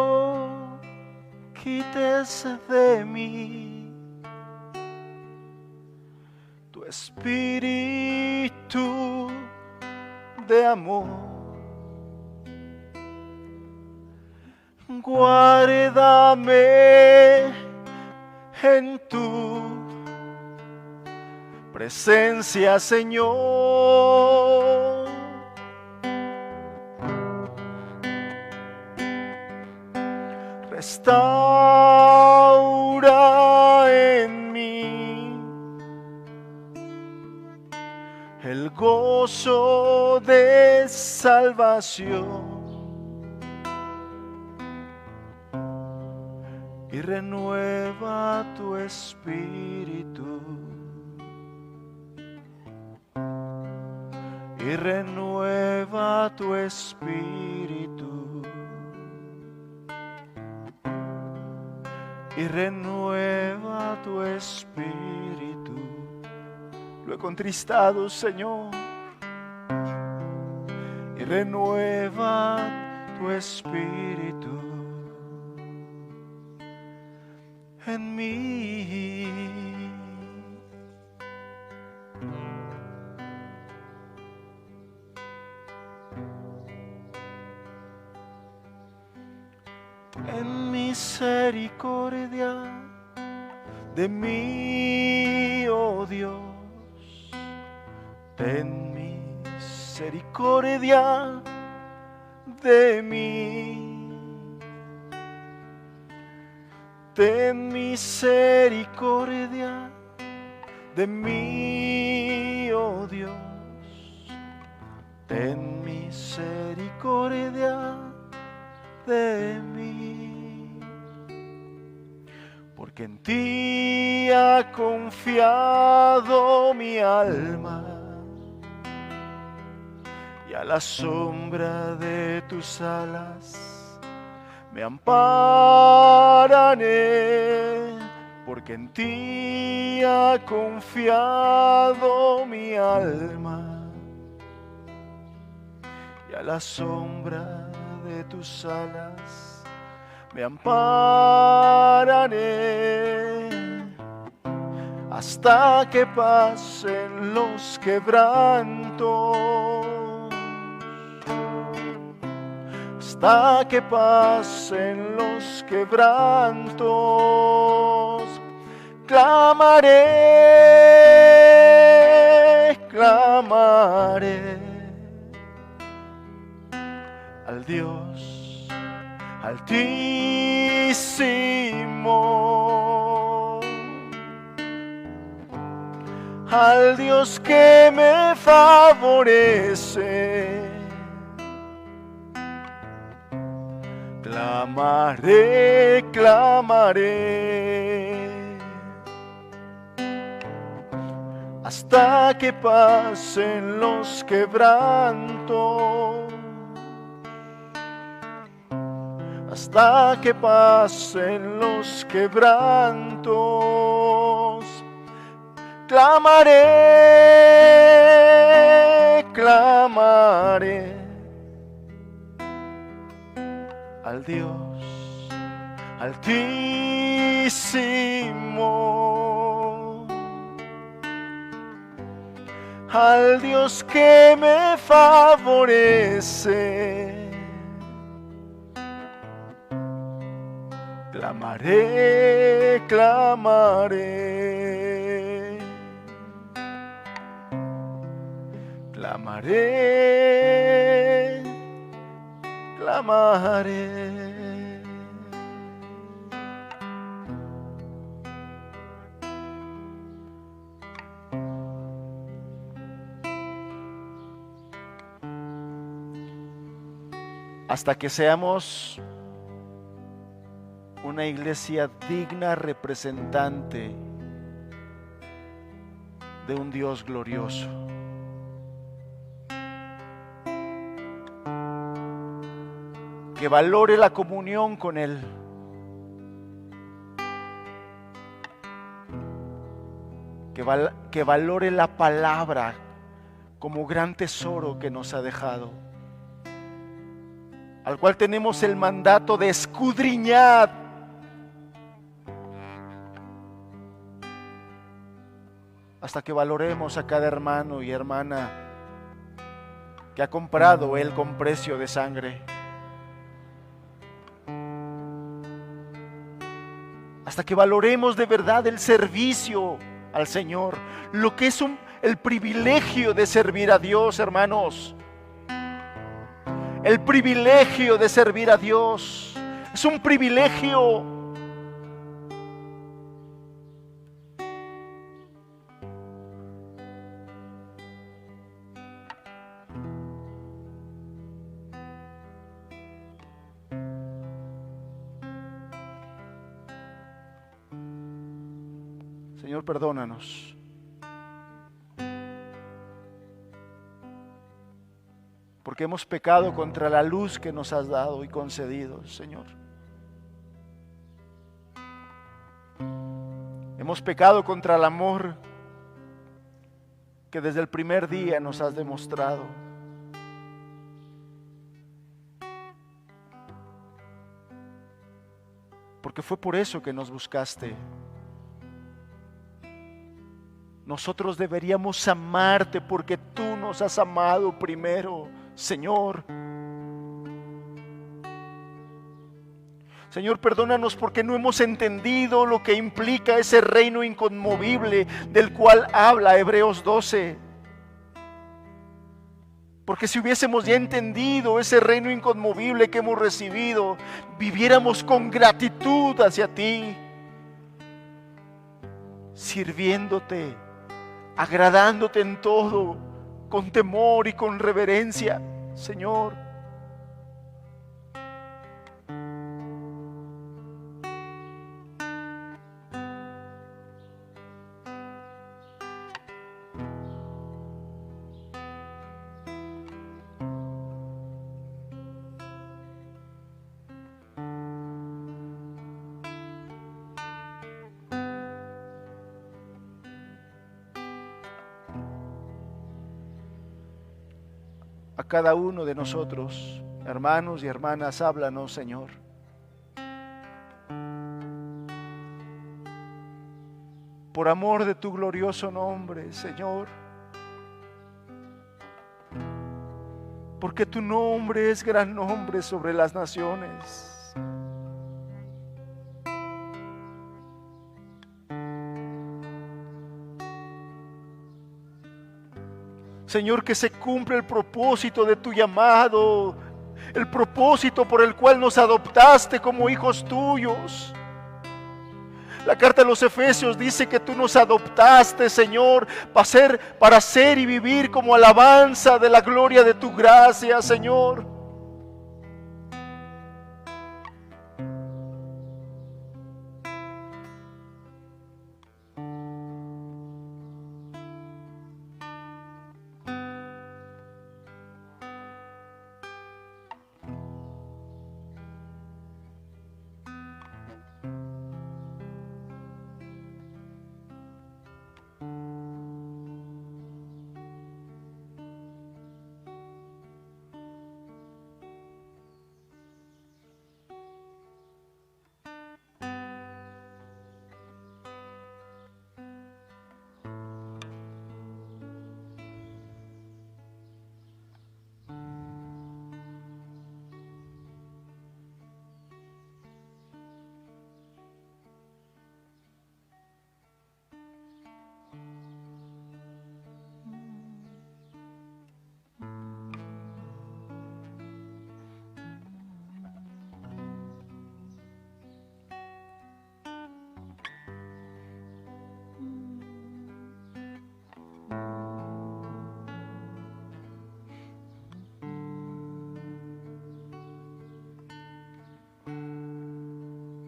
quites de mí tu espíritu de amor. Guárdame en tu presencia, Señor. Restaura en mí el gozo de salvación y renueva tu espíritu. Y renueva tu espíritu. Y renueva tu espíritu. Lo he contristado, Señor. renueva tu espíritu en mí. En misericordia de mí, oh Dios, ten misericordia de mí. Ten misericordia de mí, oh Dios, ten misericordia de mí, porque en ti ha confiado mi alma, y a la sombra de tus alas me ampararé, porque en ti ha confiado mi alma, y a la sombra de tus alas me ampararé, hasta que pasen los quebrantos, hasta que pasen los quebrantos. Clamaré, clamaré al Dios Altísimo, al Dios que me favorece. Clamaré, clamaré, hasta que pasen los quebrantos, hasta que pasen los quebrantos. Clamaré, clamaré al Dios Altísimo, al Dios que me favorece. Clamaré, clamaré, clamaré, clamaré. Hasta que seamos una iglesia digna representante de un Dios glorioso. Que valore la comunión con Él. Que valore la palabra como gran tesoro que nos ha dejado, al cual tenemos el mandato de escudriñar, hasta que valoremos a cada hermano y hermana que ha comprado Él con precio de sangre, hasta que valoremos de verdad el servicio al Señor, lo que es el privilegio de servir a Dios, hermanos. El privilegio de servir a Dios es un privilegio. Señor, perdónanos. Porque hemos pecado contra la luz que nos has dado y concedido, Señor. Hemos pecado contra el amor que desde el primer día nos has demostrado. porque fue por eso que nos buscaste. Nosotros deberíamos amarte porque tú nos has amado primero, Señor. Señor, perdónanos porque no hemos entendido lo que implica ese reino inconmovible del cual habla Hebreos 12. Porque si hubiésemos ya entendido ese reino inconmovible que hemos recibido, viviéramos con gratitud hacia ti, sirviéndote, agradándote en todo, con temor y con reverencia, Señor. A cada uno de nosotros, hermanos y hermanas, háblanos, Señor. Por amor de tu glorioso nombre, Señor. Porque tu nombre es gran nombre sobre las naciones. Señor, que se cumpla el propósito de tu llamado, el propósito por el cual nos adoptaste como hijos tuyos. La carta de los Efesios dice que tú nos adoptaste, Señor, para ser y vivir como alabanza de la gloria de tu gracia, Señor.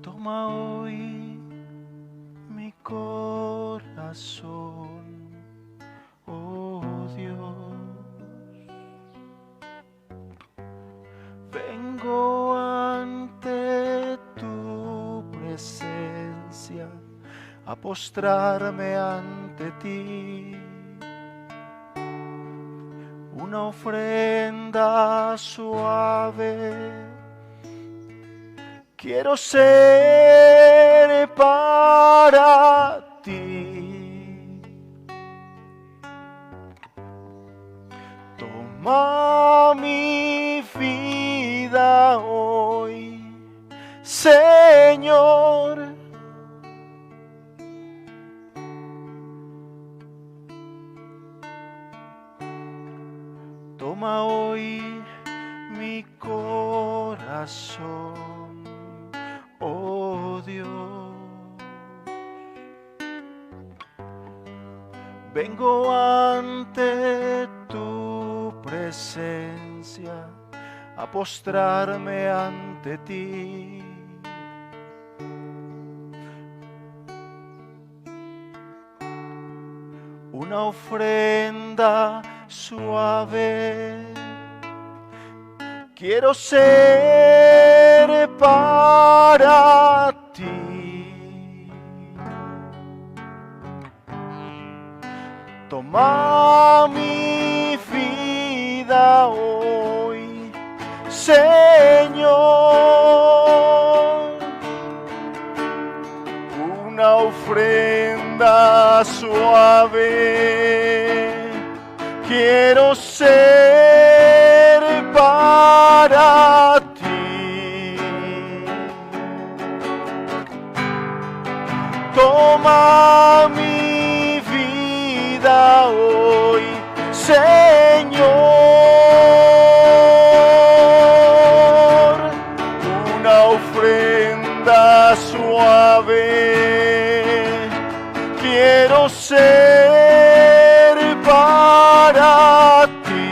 Toma hoy mi corazón, oh Dios. Vengo ante tu presencia a postrarme ante ti. Una ofrenda suave quiero ser para ti. Toma mi vida hoy, Señor. Toma hoy mi corazón, oh Dios. Vengo ante tu presencia a postrarme ante ti. Una ofrenda suave quiero ser para ti. Toma mi vida hoy, Señor. suave. Quiero ser para ti. Toma mi vida hoy, Señor, una ofrenda suave. Quiero ser para ti.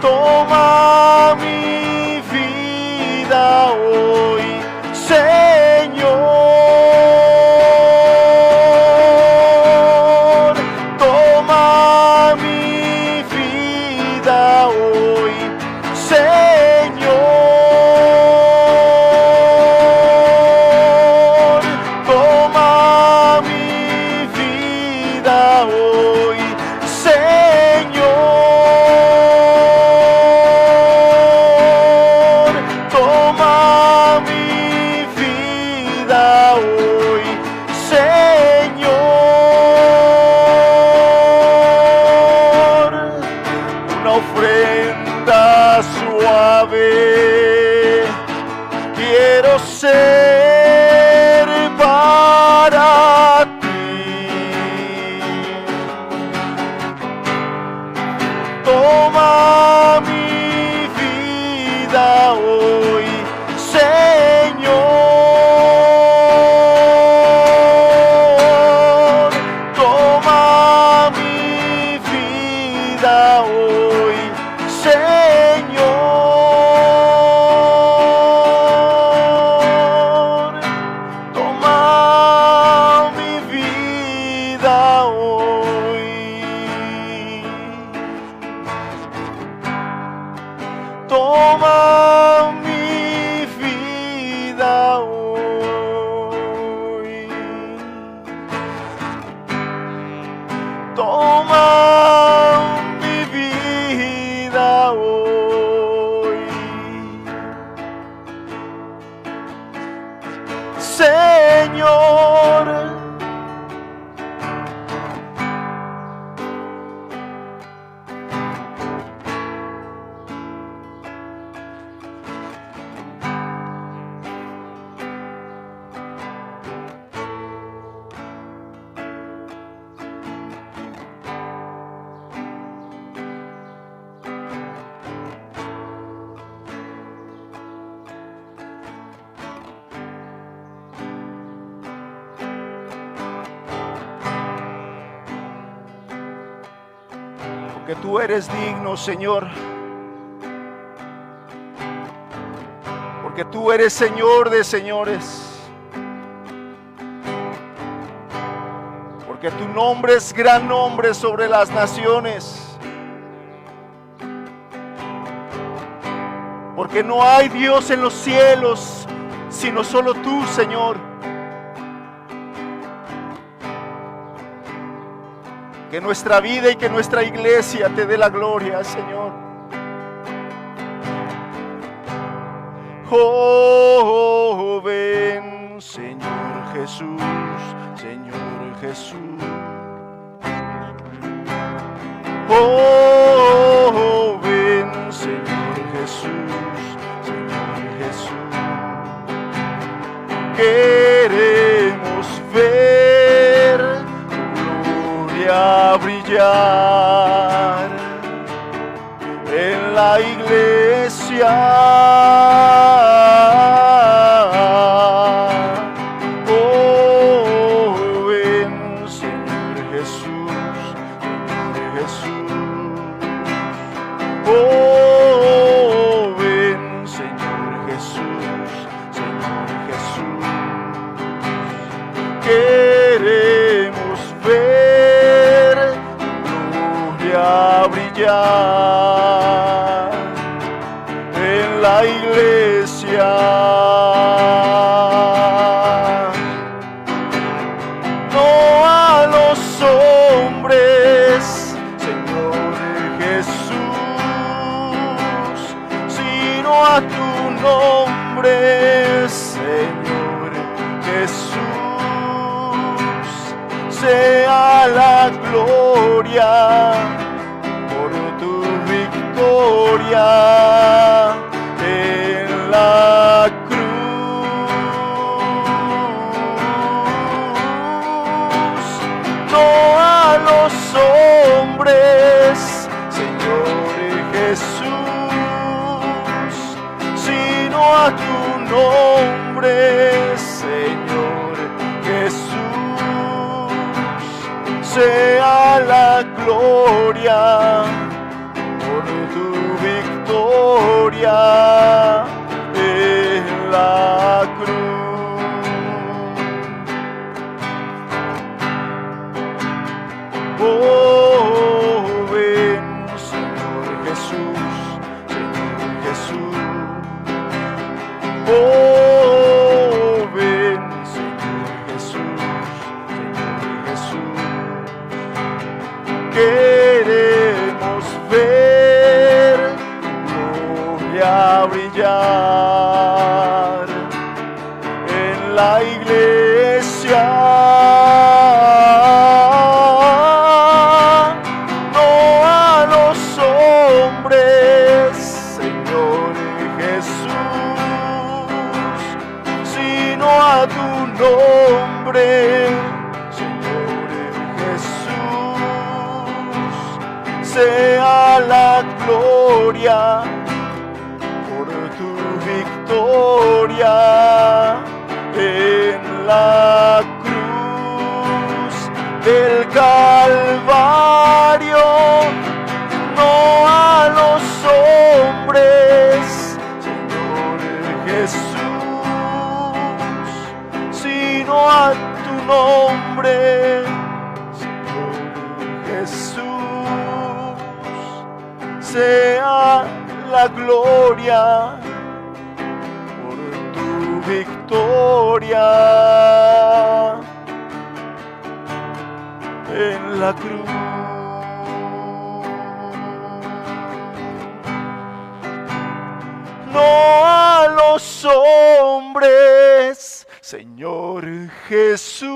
Toma mi vida hoy, Señor. Toma mi vida hoy, Señor. Toma mi vida hoy, Señor. Toma mi vida hoy, Señor. Una ofrenda suave. Quiero ser para ti. Toma mi vida hoy, Señor. Toma mi vida hoy, Señor. Toma mi vida hoy. Toma mi vida hoy. Toma mi vida hoy, Señor. Porque tú eres digno, Señor. Porque tú eres Señor de señores. Porque tu nombre es gran nombre sobre las naciones. Porque no hay Dios en los cielos, sino solo tú, Señor. Que nuestra vida y que nuestra iglesia te dé la gloria, Señor. Oh, ven, Señor Jesús, Señor Jesús. Oh, ven, Señor Jesús, Señor Jesús. Queremos ver brillar en la iglesia. Oh, ven, Señor Jesús, Señor Jesús. Oh, ven, Señor Jesús, Señor Jesús. Queremos ver gloria brillar en la iglesia. No a los hombres, Señor Jesús, sino a tu nombre, Señor Jesús. sea la gloria por tu victoria en la cruz. No a los hombres, Señor Jesús, sino a tu nombre, Señor Jesús, sea la gloria por tu victoria en la cruz. Oh, ven, Señor Jesús, Señor Jesús. Oh, ven, Señor Jesús, Señor Jesús. Queremos ver tu gloria brillar en la iglesia. No a los hombres, Señor Jesús, sino a tu nombre, Señor Jesús, sea la gloria por tu victoria en la cruz del Calvario. No a los hombres, Señor Jesús, sino a tu nombre, Señor Jesús, sea la gloria por tu victoria en la cruz. No a los hombres, Señor Jesús,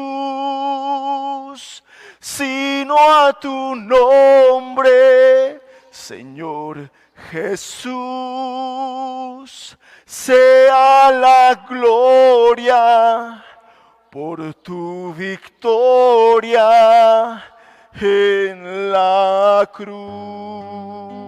sino a tu nombre, Señor Jesús, sea la gloria por tu victoria en la cruz.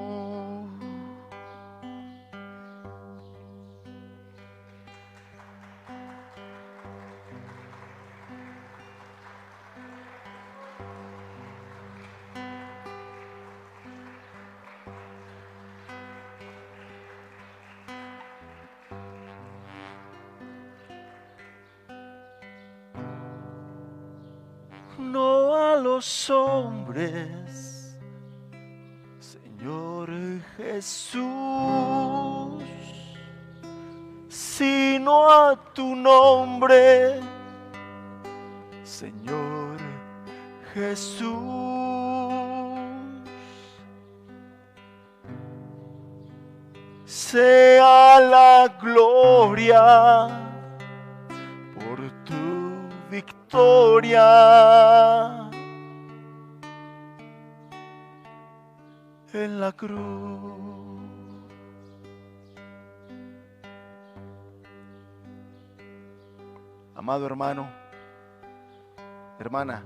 No a los hombres, Señor Jesús, sino a tu nombre, Señor Jesús, sea la gloria por tu victoria en la cruz. Amado hermano, hermana,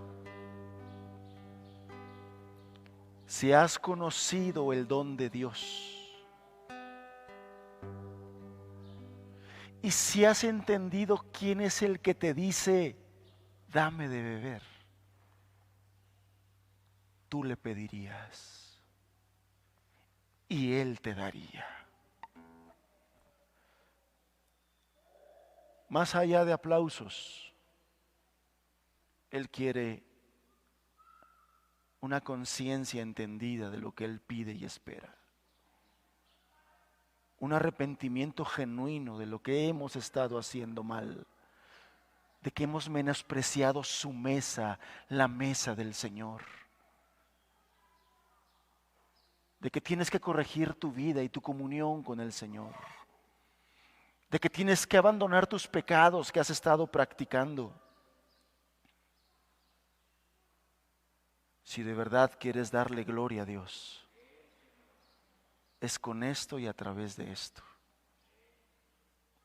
si has conocido el don de Dios y si has entendido quién es el que te dice, dame de beber, tú le pedirías y Él te daría. Más allá de aplausos, Él quiere una conciencia entendida de lo que Él pide y espera. Un arrepentimiento genuino de lo que hemos estado haciendo mal, de que hemos menospreciado su mesa, la mesa del Señor, de que tienes que corregir tu vida y tu comunión con el Señor, de que tienes que abandonar tus pecados que has estado practicando, Si de verdad quieres darle gloria a Dios, es con esto y a través de esto.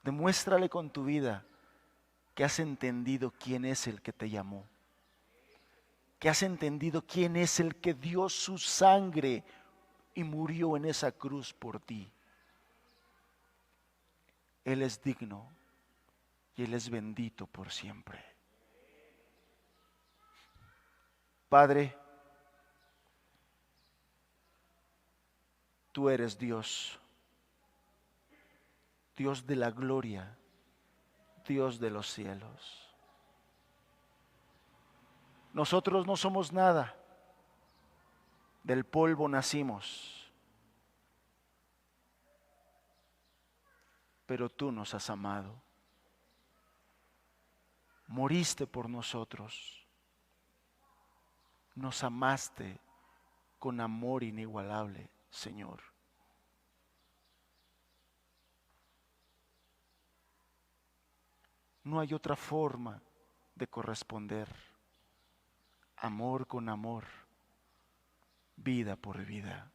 Demuéstrale con tu vida que has entendido quién es el que te llamó, que has entendido quién es el que dio su sangre y murió en esa cruz por ti. Él es digno y Él es bendito por siempre. Padre, tú eres Dios, Dios de la gloria, Dios de los cielos. Nosotros no somos nada, del polvo nacimos, pero tú nos has amado, moriste por nosotros, nos amaste con amor inigualable, Señor. No hay otra forma de corresponder. Amor con amor, vida por vida.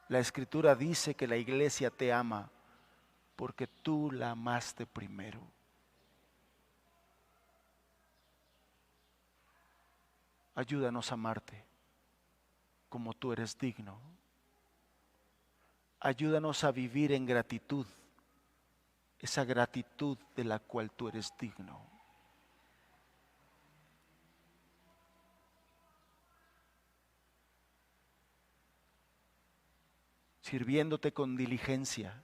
La Escritura dice que la iglesia te ama porque tú la amaste primero. Ayúdanos a amarte como tú eres digno. Ayúdanos a vivir en gratitud, esa gratitud de la cual tú eres digno. Sirviéndote con diligencia,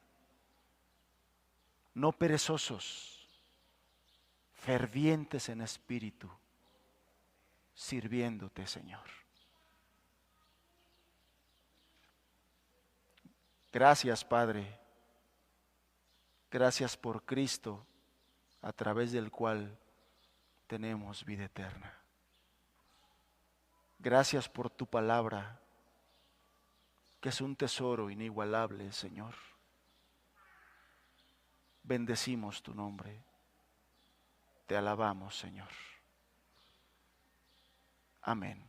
no perezosos, fervientes en espíritu, sirviéndote, Señor. Gracias, Padre. Gracias por Cristo, a través del cual tenemos vida eterna. Gracias por tu palabra, que es un tesoro inigualable, Señor. Bendecimos tu nombre. Te alabamos, Señor. Amén.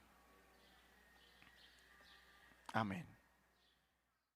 Amén.